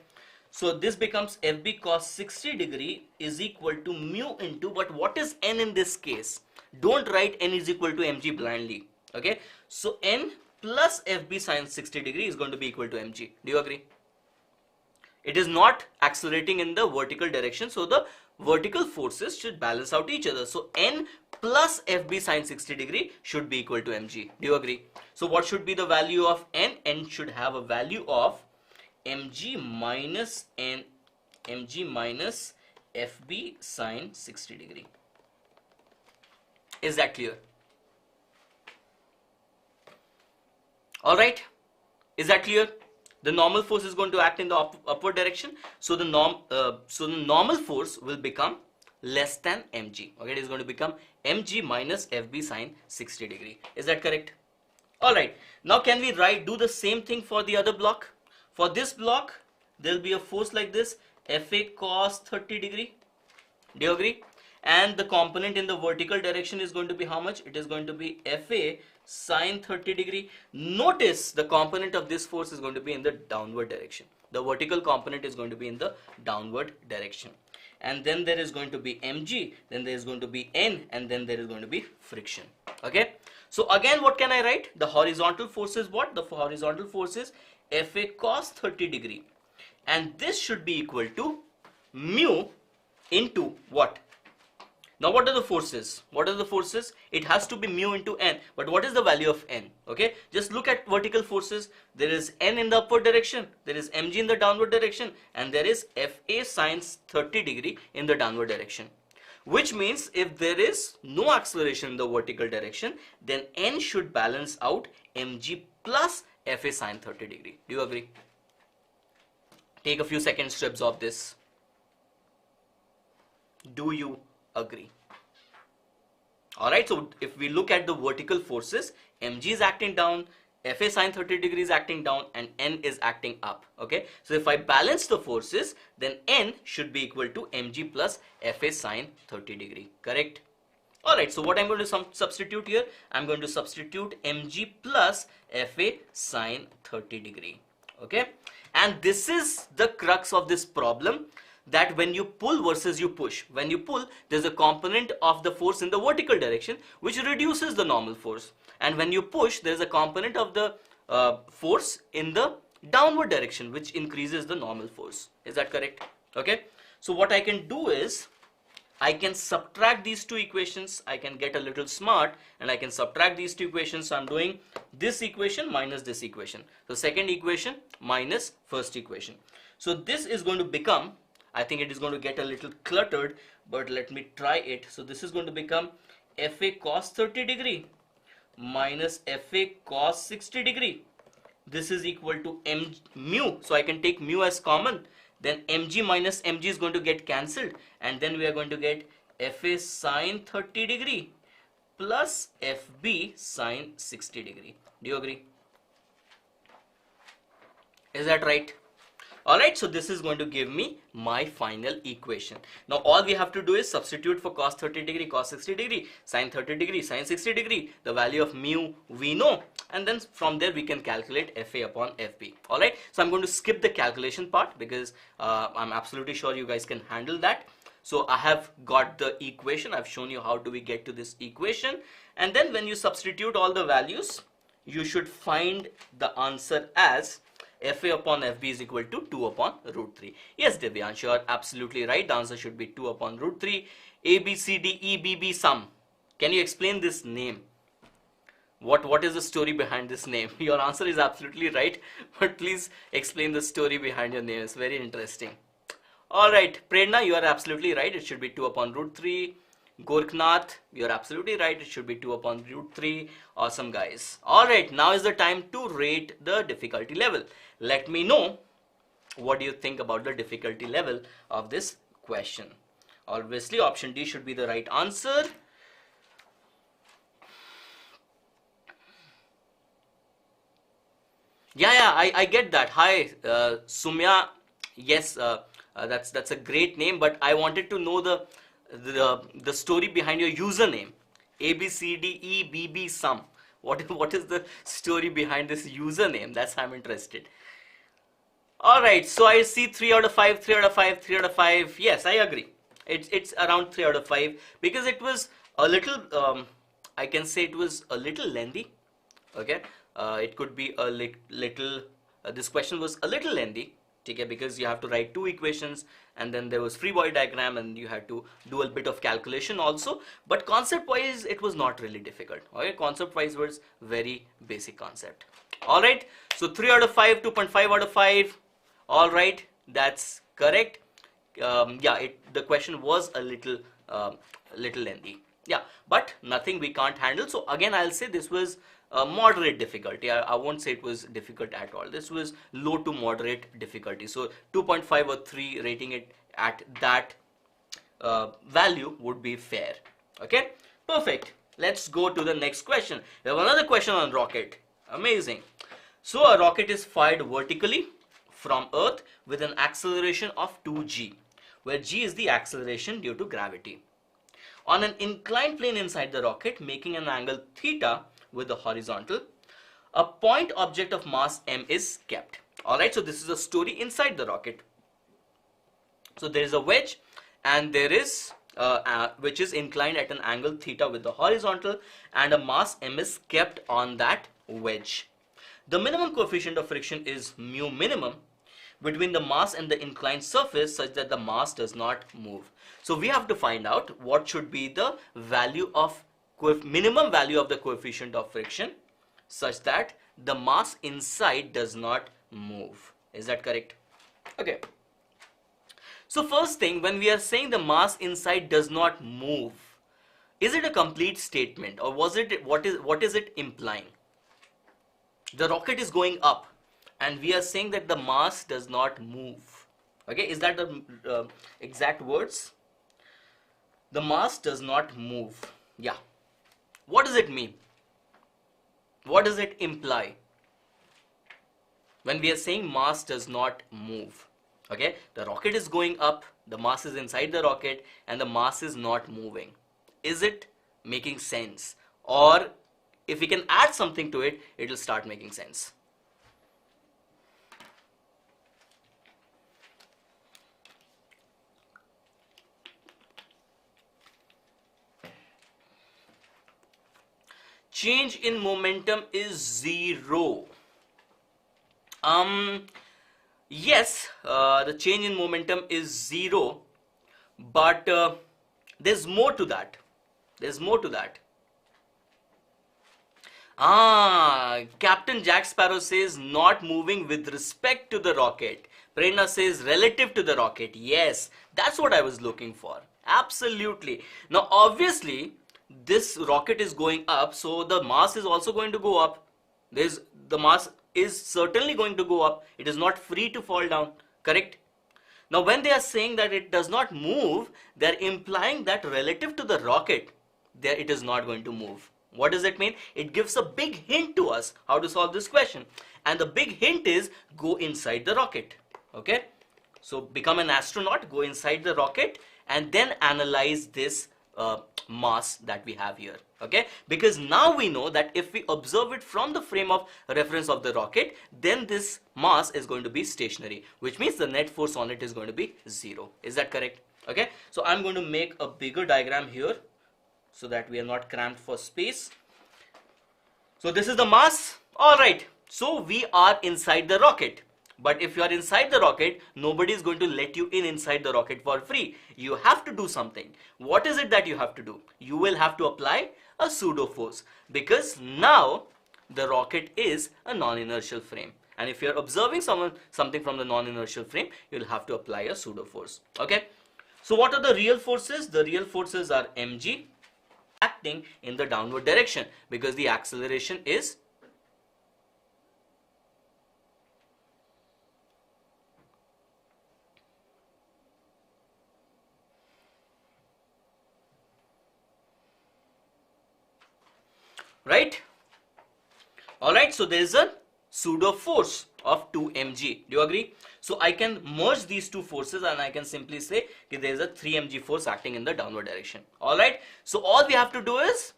so this becomes FB cos 60 degree is equal to mu into, but what is n in this case? Don't write n is equal to mg blindly. Okay, so n plus FB sin 60 degree is going to be equal to mg. Do you agree? It is not accelerating in the vertical direction, so the vertical forces should balance out each other. So n plus FB sin 60 degree should be equal to mg. Do you agree? So what should be the value of n? N should have a value of mg minus n, mg minus FB sin 60 degree. Is that clear? Alright, is that clear? The normal force is going to act in the upward direction, so the normal force will become less than mg. Okay, it is going to become mg minus FB sin 60 degree. Is that correct? Alright, now can we do the same thing for the other block? For this block, there will be a force like this, Fa cos 30 degree. Do you agree? And the component in the vertical direction is going to be how much? It is going to be Fa sine 30 degree. Notice the component of this force is going to be in the downward direction. The vertical component is going to be in the downward direction. And then there is going to be mg, then there is going to be n, and then there is going to be friction. Okay? So again, what can I write? The horizontal force is what? The horizontal force is Fa cos 30 degree. And this should be equal to mu into what? Now what are the forces? What are the forces? It has to be mu into n. But what is the value of n? Okay, just look at vertical forces. There is n in the upward direction, there is mg in the downward direction, and there is Fa sine 30 degree in the downward direction. Which means if there is no acceleration in the vertical direction, then n should balance out mg plus Fa sine 30 degree. Do you agree? Take a few seconds to absorb this. Do you agree? Alright, so if we look at the vertical forces, mg is acting down, Fa sine 30 degree is acting down, and n is acting up. Okay, so if I balance the forces, then n should be equal to mg plus Fa sine 30 degree. Correct? Alright, so what I'm going to substitute here? I'm going to substitute mg plus Fa sine 30 degree. Okay, and this is the crux of this problem, that when you pull versus you push. When you pull, there's a component of the force in the vertical direction which reduces the normal force, and when you push, there's a component of the force in the downward direction which increases the normal force. Is that correct? Okay, so what I can do is I can subtract these two equations. I can get a little smart and I can subtract these two equations. So I'm doing this equation minus this equation. So second equation minus first equation. So this is going to become, I think it is going to get a little cluttered, but let me try it. So this is going to become Fa cos 30 degree minus Fa cos 60 degree. This is equal to mu. So I can take mu as common. Then mg minus mg is going to get cancelled, and then we are going to get Fa sine 30 degree plus Fb sine 60 degree. Do you agree? Is that right? Alright, so this is going to give me my final equation. Now all we have to do is substitute for cos 30 degree, cos 60 degree, sine 30 degree, sine 60 degree. The value of mu we know, and then from there we can calculate Fa upon Fb. Alright, so I'm going to skip the calculation part because I'm absolutely sure you guys can handle that. So I have got the equation. I've shown you how do we get to this equation, and then when you substitute all the values, you should find the answer as Fa upon Fb is equal to 2 upon root 3. Yes, Divyansh, you are absolutely right. The answer should be 2 upon root 3. A, B, C, D, E, B, B, sum. Can you explain this name? What is the story behind this name? Your answer is absolutely right, but please explain the story behind your name. It's very interesting. Alright, Prerna, you are absolutely right. It should be 2 upon root 3. Gorknath, you're absolutely right. It should be 2 upon root 3. Awesome, guys. Alright, now is the time to rate the difficulty level. Let me know what do you think about the difficulty level of this question. Obviously, option D should be the right answer. Yeah, I get that. Hi, Sumya. Yes, that's a great name, but I wanted to know the story behind your username. A B C D E B B sum. What is the story behind this username? That's I'm interested. Alright, so I see 3 out of 5, 3 out of 5, 3 out of 5. Yes, I agree. It's around 3 out of 5 because it was a little, I can say it was a little lengthy. Okay, it could be a little, this question was a little lengthy. Okay, because you have to write two equations, and then there was free body diagram, and you had to do a bit of calculation also. But concept wise it was not really difficult. Okay, concept wise was very basic concept. Alright, so 3 out of 5, 2.5 out of 5. Alright, that's correct. Yeah, the question was a little lengthy. Yeah, but nothing we can't handle. So again, I'll say this was moderate difficulty. I won't say it was difficult at all. This was low to moderate difficulty. So 2.5 or 3, rating it at that value would be fair. Okay, perfect. Let's go to the next question. We have another question on rocket. Amazing. So a rocket is fired vertically from Earth with an acceleration of 2g, where g is the acceleration due to gravity, on an inclined plane inside the rocket, making an angle theta with the horizontal. A point object of mass m is kept. Alright, so this is a story inside the rocket. So there is a wedge, and there is which is inclined at an angle theta with the horizontal, and a mass m is kept on that wedge. The minimum coefficient of friction is mu minimum between the mass and the inclined surface, such that the mass does not move. So we have to find out what should be the value of minimum value of the coefficient of friction such that the mass inside does not move. Is that correct? Okay. So first thing, when we are saying the mass inside does not move, is it a complete statement, or what is it implying? The rocket is going up and we are saying that the mass does not move. Okay, is that the exact words? The mass does not move. Yeah. What does it mean? What does it imply when we are saying mass does not move? Okay, the rocket is going up, the mass is inside the rocket, and the mass is not moving. Is it making sense? Or if we can add something to it, it will start making sense. Change in momentum is zero. Yes, the change in momentum is zero, but there's more to that. There's more to that. Captain Jack Sparrow says not moving with respect to the rocket. Prerna says relative to the rocket. Yes, that's what I was looking for. Absolutely. Now, obviously, this rocket is going up, so the mass is also going to go up. The mass is certainly going to go up. It is not free to fall down. Correct? Now, when they are saying that it does not move, they are implying that relative to the rocket, it is not going to move. What does it mean? It gives a big hint to us how to solve this question. And the big hint is go inside the rocket. Okay? So become an astronaut, go inside the rocket, and then analyze this mass that we have here. Okay? Because now we know that if we observe it from the frame of reference of the rocket, then this mass is going to be stationary, which means the net force on it is going to be zero. Is that correct? Okay? So I'm going to make a bigger diagram here, so that we are not cramped for space. So this is the mass. Alright, so we are inside the rocket. But if you are inside the rocket, nobody is going to let you inside the rocket for free. You have to do something. What is it that you have to do? You will have to apply a pseudo force, because now the rocket is a non-inertial frame. And if you are observing something from the non-inertial frame, you will have to apply a pseudo force. Okay. So what are the real forces? The real forces are mg, acting in the downward direction, because the acceleration is right. Alright, so there is a pseudo force of 2 mg. Do you agree? So I can merge these two forces and I can simply say that there is a 3 mg force acting in the downward direction. Alright, so all we have to do is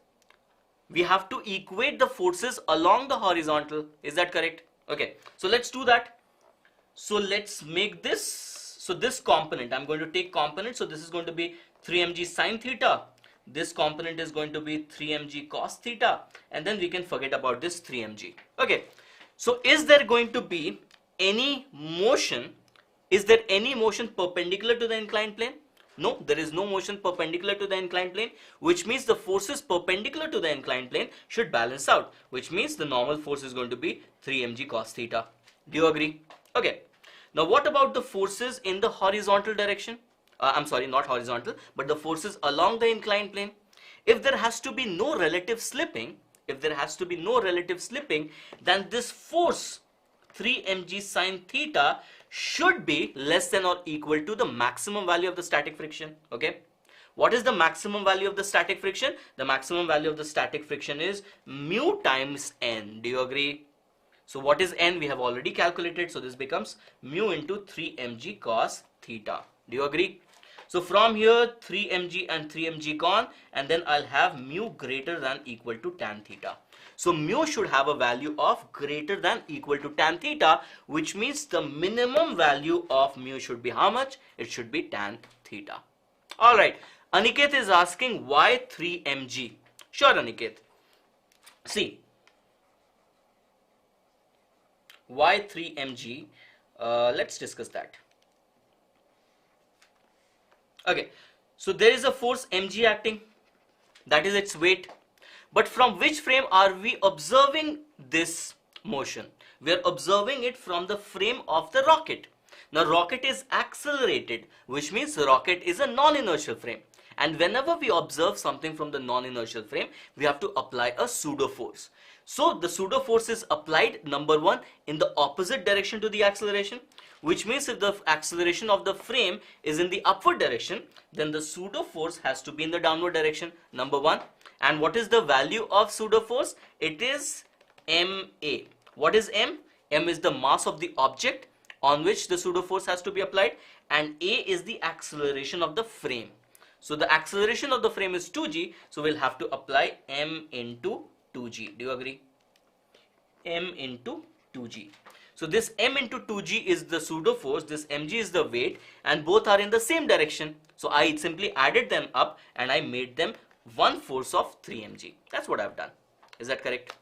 we have to equate the forces along the horizontal. Is that correct? Okay, so let's do that. So let's make this. So this component, I'm going to take component. So this is going to be 3 mg sine theta. This component is going to be 3 mg cos theta, and then we can forget about this 3 mg. Okay, so is there going to be any motion? Is there any motion perpendicular to the inclined plane? No, there is no motion perpendicular to the inclined plane, which means the forces perpendicular to the inclined plane should balance out, which means the normal force is going to be 3 mg cos theta. Do you agree? Okay, now what about the forces in the horizontal direction? I'm sorry, not horizontal, but the forces along the inclined plane. If there has to be no relative slipping, then this force 3 mg sine theta should be less than or equal to the maximum value of the static friction. Okay, What is the maximum value of the static friction? The maximum value of the static friction is mu times n. Do you agree? So what is n? We have already calculated. So this becomes mu into 3 mg cos theta. Do you agree? So from here 3 mg and 3 mg gone, and then I'll have mu greater than equal to tan theta. So mu should have a value of greater than equal to tan theta, which means the minimum value of mu should be how much? It should be tan theta. Alright, Aniket is asking why 3 mg? Sure, Aniket. See, why 3 mg? Let's discuss that. Okay, so there is a force mg acting, that is its weight. But from which frame are we observing this motion? We are observing it from the frame of the rocket. Now rocket is accelerated, which means the rocket is a non-inertial frame. And whenever we observe something from the non-inertial frame, we have to apply a pseudo force. So the pseudo force is applied, number one, in the opposite direction to the acceleration, which means if the acceleration of the frame is in the upward direction, then the pseudo force has to be in the downward direction, number one. And what is the value of pseudo force? It is ma. What is m? M is the mass of the object on which the pseudo force has to be applied, and a is the acceleration of the frame. So the acceleration of the frame is 2g, so we'll have to apply m into 2g. Do you agree? M into 2g. So this m into 2g is the pseudo force, this mg is the weight, and both are in the same direction. So I simply added them up and I made them one force of 3 mg. That's what I've done. Is that correct?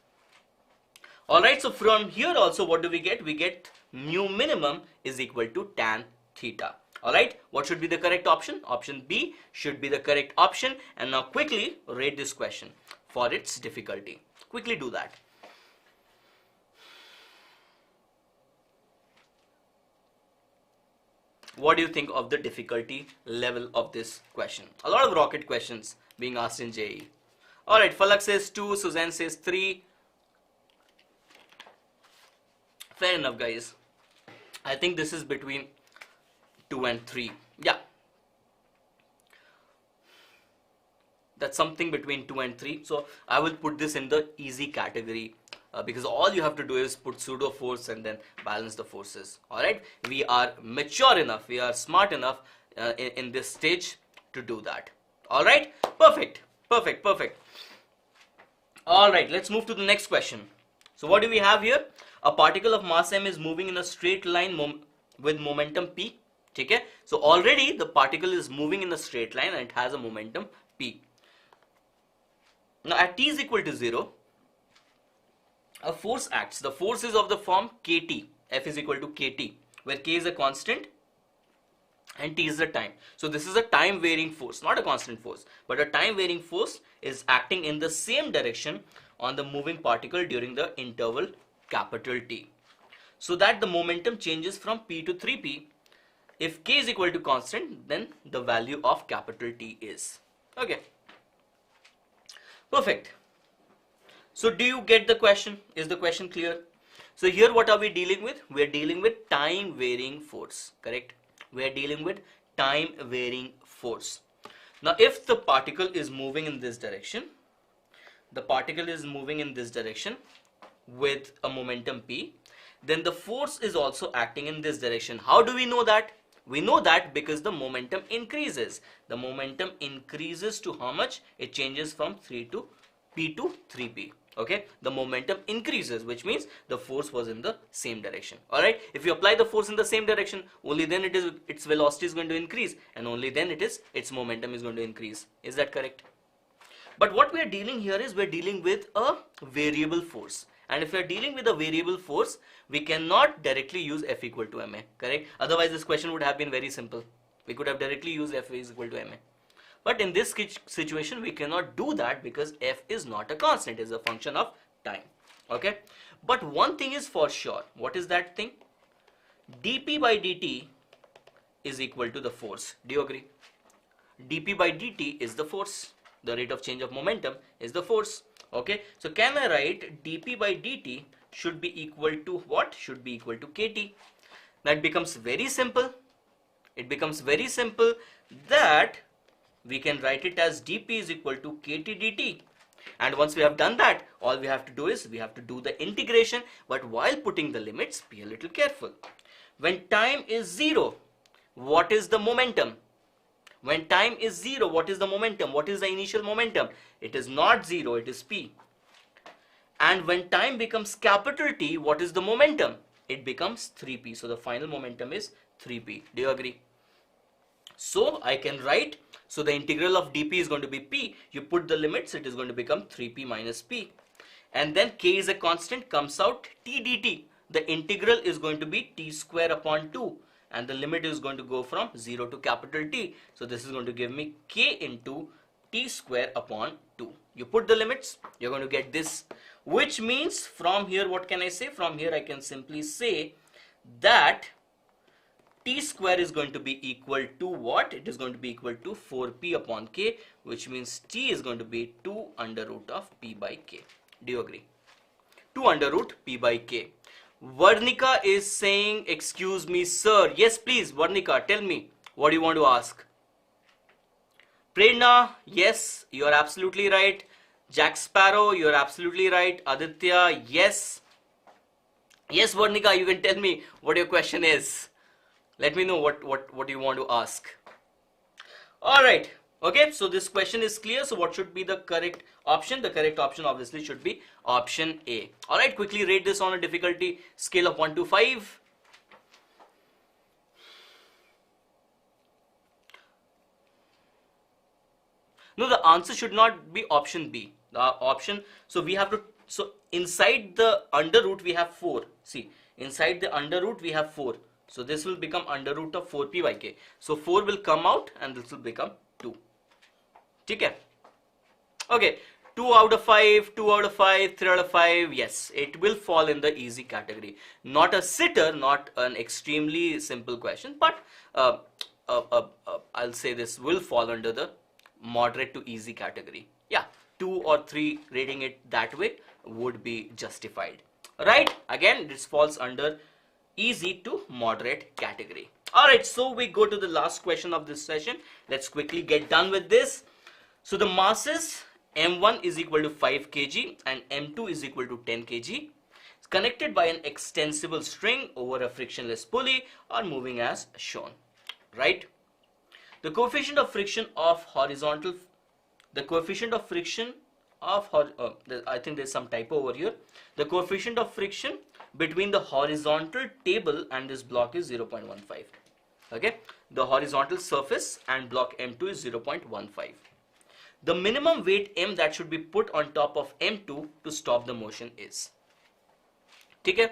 Alright, so from here also what do we get? We get mu minimum is equal to tan theta. Alright, what should be the correct option? Option B should be the correct option. And now quickly rate this question for its difficulty. Quickly do that. What do you think of the difficulty level of this question? A lot of rocket questions being asked in JEE. Alright, Falak says 2, Suzanne says 3. Fair enough, guys. I think this is between 2 and 3. Yeah. That's something between 2 and 3. So I will put this in the easy category. Because all you have to do is put pseudo force and then balance the forces. Alright, we are mature enough, we are smart enough in this stage to do that. Alright, perfect. Alright, let's move to the next question. So what do we have here? A particle of mass m is moving in a straight line with momentum p. Okay? So already the particle is moving in a straight line and it has a momentum p. Now at t is equal to 0, a force acts. The force is of the form kt, F is equal to kt, where k is a constant and t is the time. So this is a time varying force, not a constant force, but a time varying force is acting in the same direction on the moving particle during the interval capital T, so that the momentum changes from p to 3p. If k is equal to constant, then the value of capital T is. Okay. Perfect. So do you get the question? Is the question clear? So here what are we dealing with? We are dealing with time varying force, correct? We are dealing with time varying force. Now if the particle is moving in this direction, with a momentum p, then the force is also acting in this direction. How do we know that? We know that because the momentum increases. The momentum increases to how much? It changes from 3 to p to 3p. Okay, the momentum increases, which means the force was in the same direction. Alright, if you apply the force in the same direction, only then its velocity is going to increase, and only then its momentum is going to increase. Is that correct? But what we are dealing here is we are dealing with a variable force. And if we are dealing with a variable force, we cannot directly use F equal to ma, correct? Otherwise this question would have been very simple. We could have directly used F is equal to ma. But in this situation, we cannot do that because F is not a constant, it is a function of time. Okay. But one thing is for sure. What is that thing? dP by dt is equal to the force. Do you agree? dP by dt is the force. The rate of change of momentum is the force. Okay. So can I write dP by dt should be equal to what? Should be equal to kt. That becomes very simple. It becomes very simple that we can write it as dp is equal to kt dt. And once we have done that, all we have to do is we have to do the integration. But while putting the limits, be a little careful. When time is 0, what is the momentum? When time is 0, what is the momentum? What is the initial momentum? It is not 0, it is p. And when time becomes capital T, what is the momentum? It becomes 3p. So the final momentum is 3p. Do you agree? So I can write, so the integral of dp is going to be p. You put the limits, it is going to become 3p minus p. And then k is a constant, comes out t dt. The integral is going to be t square upon 2. And the limit is going to go from 0 to capital T. So this is going to give me k into t square upon 2. You put the limits, you're going to get this. Which means from here, what can I say? From here I can simply say that t square is going to be equal to what? It is going to be equal to 4p upon k, which means t is going to be 2 under root of p by k. Do you agree? 2 under root p by k. Varnika is saying, excuse me, sir. Yes, please, Varnika, tell me, what do you want to ask? Prerna, yes, you are absolutely right. Jack Sparrow, you are absolutely right. Aditya, yes. Yes, Varnika, you can tell me what your question is. Let me know what you want to ask. All right. Okay, so this question is clear. So what should be the correct option? The correct option obviously should be option A. All right, quickly rate this on a difficulty scale of 1 to 5. No, the answer should not be option B. The option, so we have to, so inside the under root we have 4. See, inside the under root we have 4. So this will become under root of 4p by k. So 4 will come out and this will become 2. Okay. Okay. 2 out of 5, 2 out of 5, 3 out of 5. Yes, it will fall in the easy category. Not a sitter, not an extremely simple question, but I'll say this will fall under the moderate to easy category. Yeah, 2 or 3 rating it that way would be justified. Right? Again, this falls under easy to moderate category. Alright, so we go to the last question of this session. Let's quickly get done with this. So the masses M1 is equal to 5 kg and M2 is equal to 10 kg. It's connected by an extensible string over a frictionless pulley are moving as shown. Right? The coefficient of friction of horizontal, the coefficient of friction of, I think there's some typo over here. The coefficient of friction between the horizontal table and this block is 0.15. Okay, the horizontal surface and block M2 is 0.15. The minimum weight M that should be put on top of M2 to stop the motion is. Okay,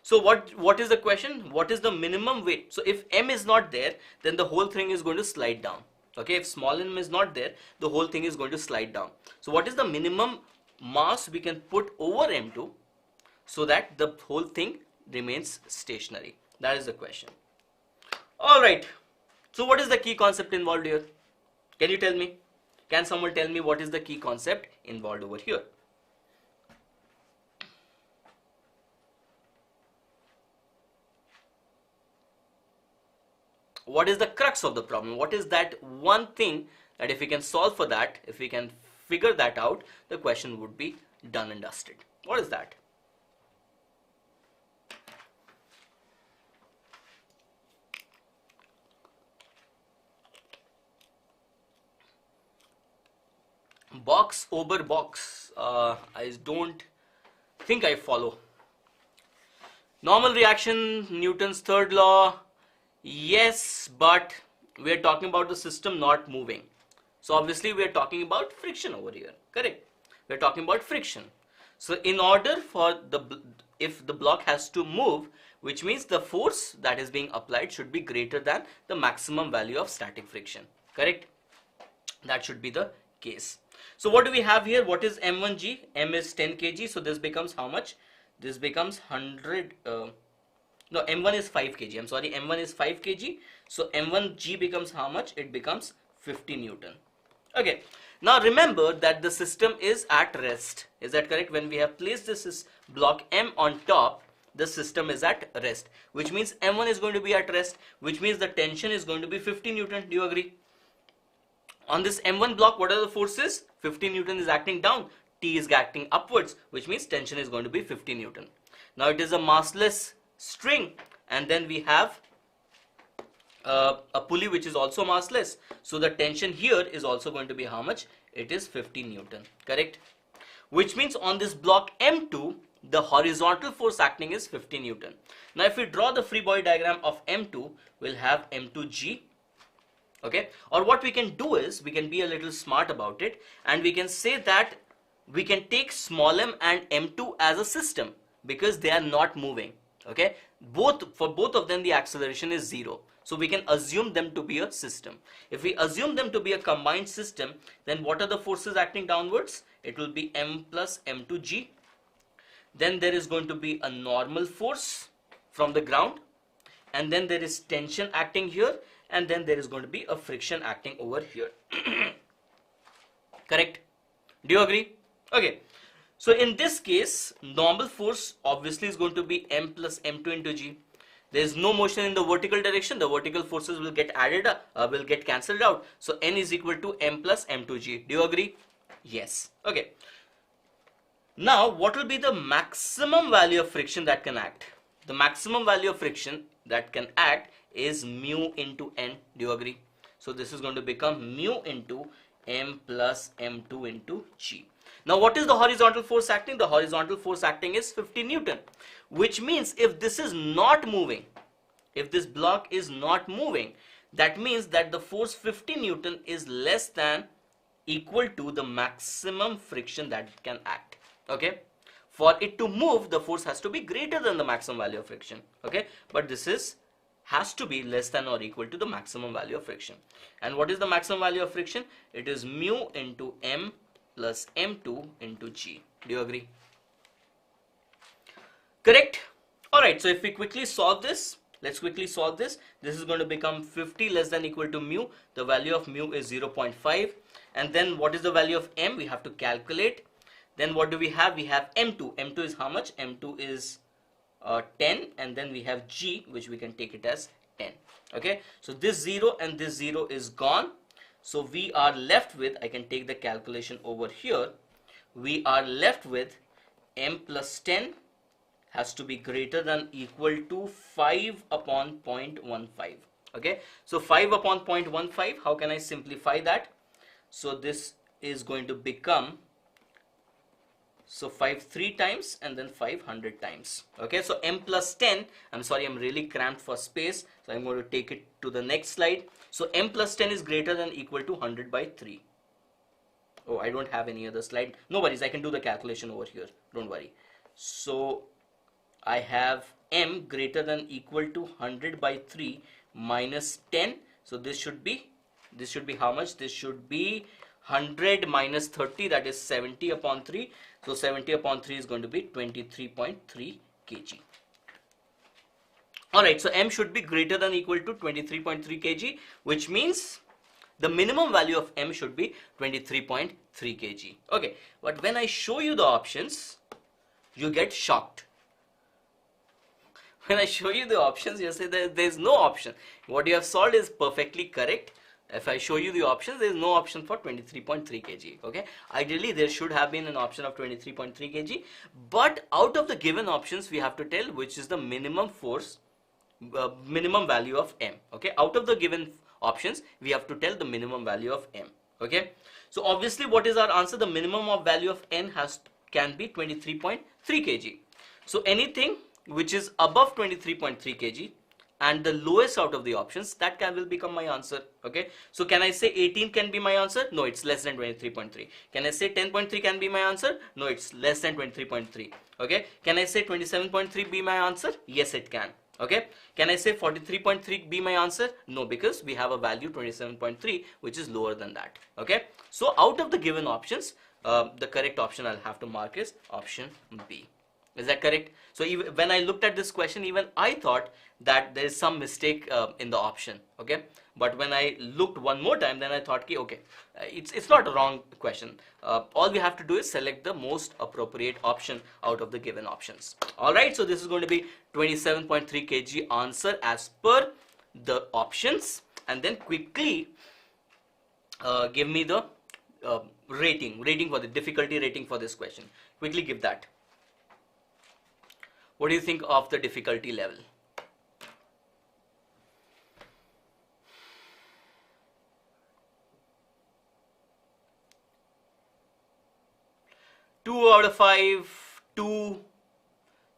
so what is the question? What is the minimum weight? So if M is not there, then the whole thing is going to slide down. Okay, if small m is not there, the whole thing is going to slide down. So what is the minimum mass we can put over M2 so that the whole thing remains stationary? That is the question. All right. So what is the key concept involved here? Can you tell me? Can someone tell me what is the key concept involved over here? What is the crux of the problem? What is that one thing that if we can solve for that, if we can figure that out, the question would be done and dusted? What is that? Box over box. I don't think I follow. Normal reaction, Newton's third law. Yes, but we are talking about the system not moving. So obviously we are talking about friction over here. Correct? We are talking about friction. So in order for if the block has to move, which means the force that is being applied should be greater than the maximum value of static friction. Correct? That should be the case. So what do we have here? What is M1G? M is 10 kg. So this becomes how much? This becomes 100. No, M1 is 5 kg. I'm sorry, M1 is 5 kg. So M1G becomes how much? It becomes 50 Newton. Okay. Now remember that the system is at rest. Is that correct? When we have placed this block M on top, the system is at rest. Which means M1 is going to be at rest. Which means the tension is going to be 50 Newton. Do you agree? On this M1 block, what are the forces? 50 Newton is acting down, T is acting upwards, which means tension is going to be 50 Newton. Now it is a massless string, and then we have a pulley which is also massless. So the tension here is also going to be how much? It is 50 Newton, correct? Which means on this block M2, the horizontal force acting is 50 Newton. Now if we draw the free body diagram of M2, we'll have M2G. Okay, or what we can do is we can be a little smart about it, and we can say that we can take small m and M2 as a system because they are not moving. Okay, for both of them the acceleration is 0. So we can assume them to be a system. If we assume them to be a combined system, then what are the forces acting downwards? It will be M plus M2G. Then there is going to be a normal force from the ground, and then there is tension acting here, and then there is going to be a friction acting over here. Correct? Do you agree? Okay. So in this case, normal force obviously is going to be M plus M2 into G. There is no motion in the vertical direction. The vertical forces will get added up, will get cancelled out. So N is equal to M plus M2G. Do you agree? Yes. Okay. Now, what will be the maximum value of friction that can act? The maximum value of friction that can act is mu into N. Do you agree? So this is going to become mu into M plus M2 into G. Now what is the horizontal force acting? The horizontal force acting is 50 Newton, which means if this is not moving, if this block is not moving, that means that the force 50 Newton is less than equal to the maximum friction that it can act. Okay, for it to move, the force has to be greater than the maximum value of friction. Okay, but this has to be less than or equal to the maximum value of friction. And what is the maximum value of friction? It is mu into M plus M2 into G. Do you agree? Correct? Alright, so if we quickly solve this, let's quickly solve this. This is going to become 50 less than equal to mu. The value of mu is 0.5. And then what is the value of M? We have to calculate. Then what do we have? We have M2. M2 is how much? M2 is 10, and then we have G, which we can take it as 10. Okay, so this 0 and this 0 is gone. So we are left with, I can take the calculation over here, we are left with M plus 10 has to be greater than equal to 5 upon 0.15. Okay, so 5 upon 0.15, how can I simplify that? So this is going to become, so 5 3 times and then 500 times. Okay, so M plus 10, I'm sorry, I'm really cramped for space, so I'm going to take it to the next slide. So M plus 10 is greater than equal to 100 by 3. Oh, I don't have any other slide. No worries, I can do the calculation over here. Don't worry. So I have M greater than equal to 100 by 3 minus 10. So this should be how much? This should be 100 minus 30, that is 70 upon 3. So 70 upon 3 is going to be 23.3 kg. Alright, so M should be greater than equal to 23.3 kg, which means the minimum value of M should be 23.3 kg. Okay, but when I show you the options, you get shocked. When I show you the options, you say that there is no option. What you have solved is perfectly correct. If I show you the options, there is no option for 23.3 kg. Okay, ideally there should have been an option of 23.3 kg, but out of the given options we have to tell which is the minimum force, minimum value of M. Okay, out of the given options we have to tell the minimum value of M. Okay, so obviously what is our answer? The minimum of value of N can be 23.3 kg. So anything which is above 23.3 kg and the lowest out of the options, that will become my answer. Okay, so can I say 18 can be my answer? No, it's less than 23.3. Can I say 10.3 can be my answer? No, it's less than 23.3. Okay, can I say 27.3 be my answer? Yes, it can. Okay, can I say 43.3 be my answer? No, because we have a value 27.3 which is lower than that. Okay, so out of the given options, the correct option I'll have to mark is option B. Is that correct? So even when I looked at this question, even I thought that there is some mistake in the option. Okay, but when I looked one more time, then I thought, okay, it's not a wrong question. All we have to do is select the most appropriate option out of the given options. All right, so this is going to be 27.3 kg answer as per the options. And then quickly give me the rating for the difficulty rating for this question. Quickly give that. What do you think of the difficulty level? Two out of 5, 2,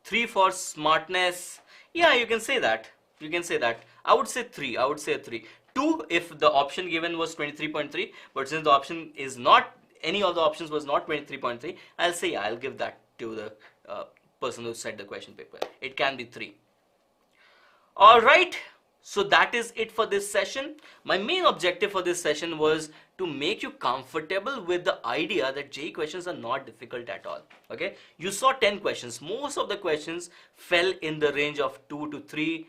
3 for smartness. Yeah, you can say that. You can say that. I would say 3. I would say 3. 2 if the option given was 23.3, but since the option is not, any of the options was not 23.3, I'll say yeah, I'll give that to the person who set the question paper. It can be 3. Alright, so that is it for this session. My main objective for this session was to make you comfortable with the idea that JEE questions are not difficult at all. Okay, you saw 10 questions. Most of the questions fell in the range of 2 to 3.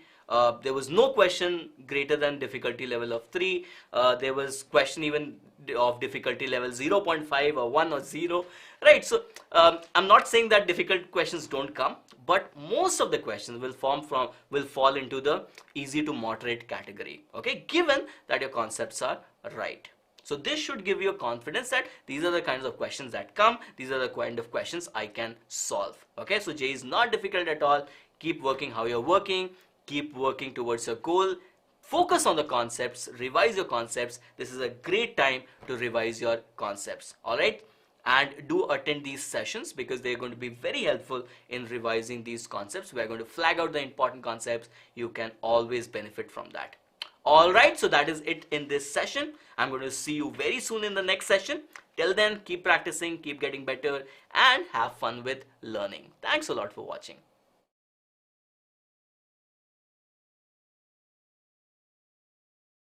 There was no question greater than difficulty level of 3. There was question even of difficulty level 0.5 or 1 or 0. Right, so I'm not saying that difficult questions don't come, but most of the questions will fall into the easy to moderate category. Okay, given that your concepts are right. So this should give you a confidence that these are the kinds of questions that come, these are the kind of questions I can solve. Okay, so JEE is not difficult at all. Keep working how you're working, keep working towards your goal, focus on the concepts, revise your concepts. This is a great time to revise your concepts. Alright, and do attend these sessions because they're going to be very helpful in revising these concepts. We're going to flag out the important concepts. You can always benefit from that. Alright, so that is it in this session. I'm going to see you very soon in the next session. Till then, keep practicing, keep getting better, and have fun with learning. Thanks a lot for watching.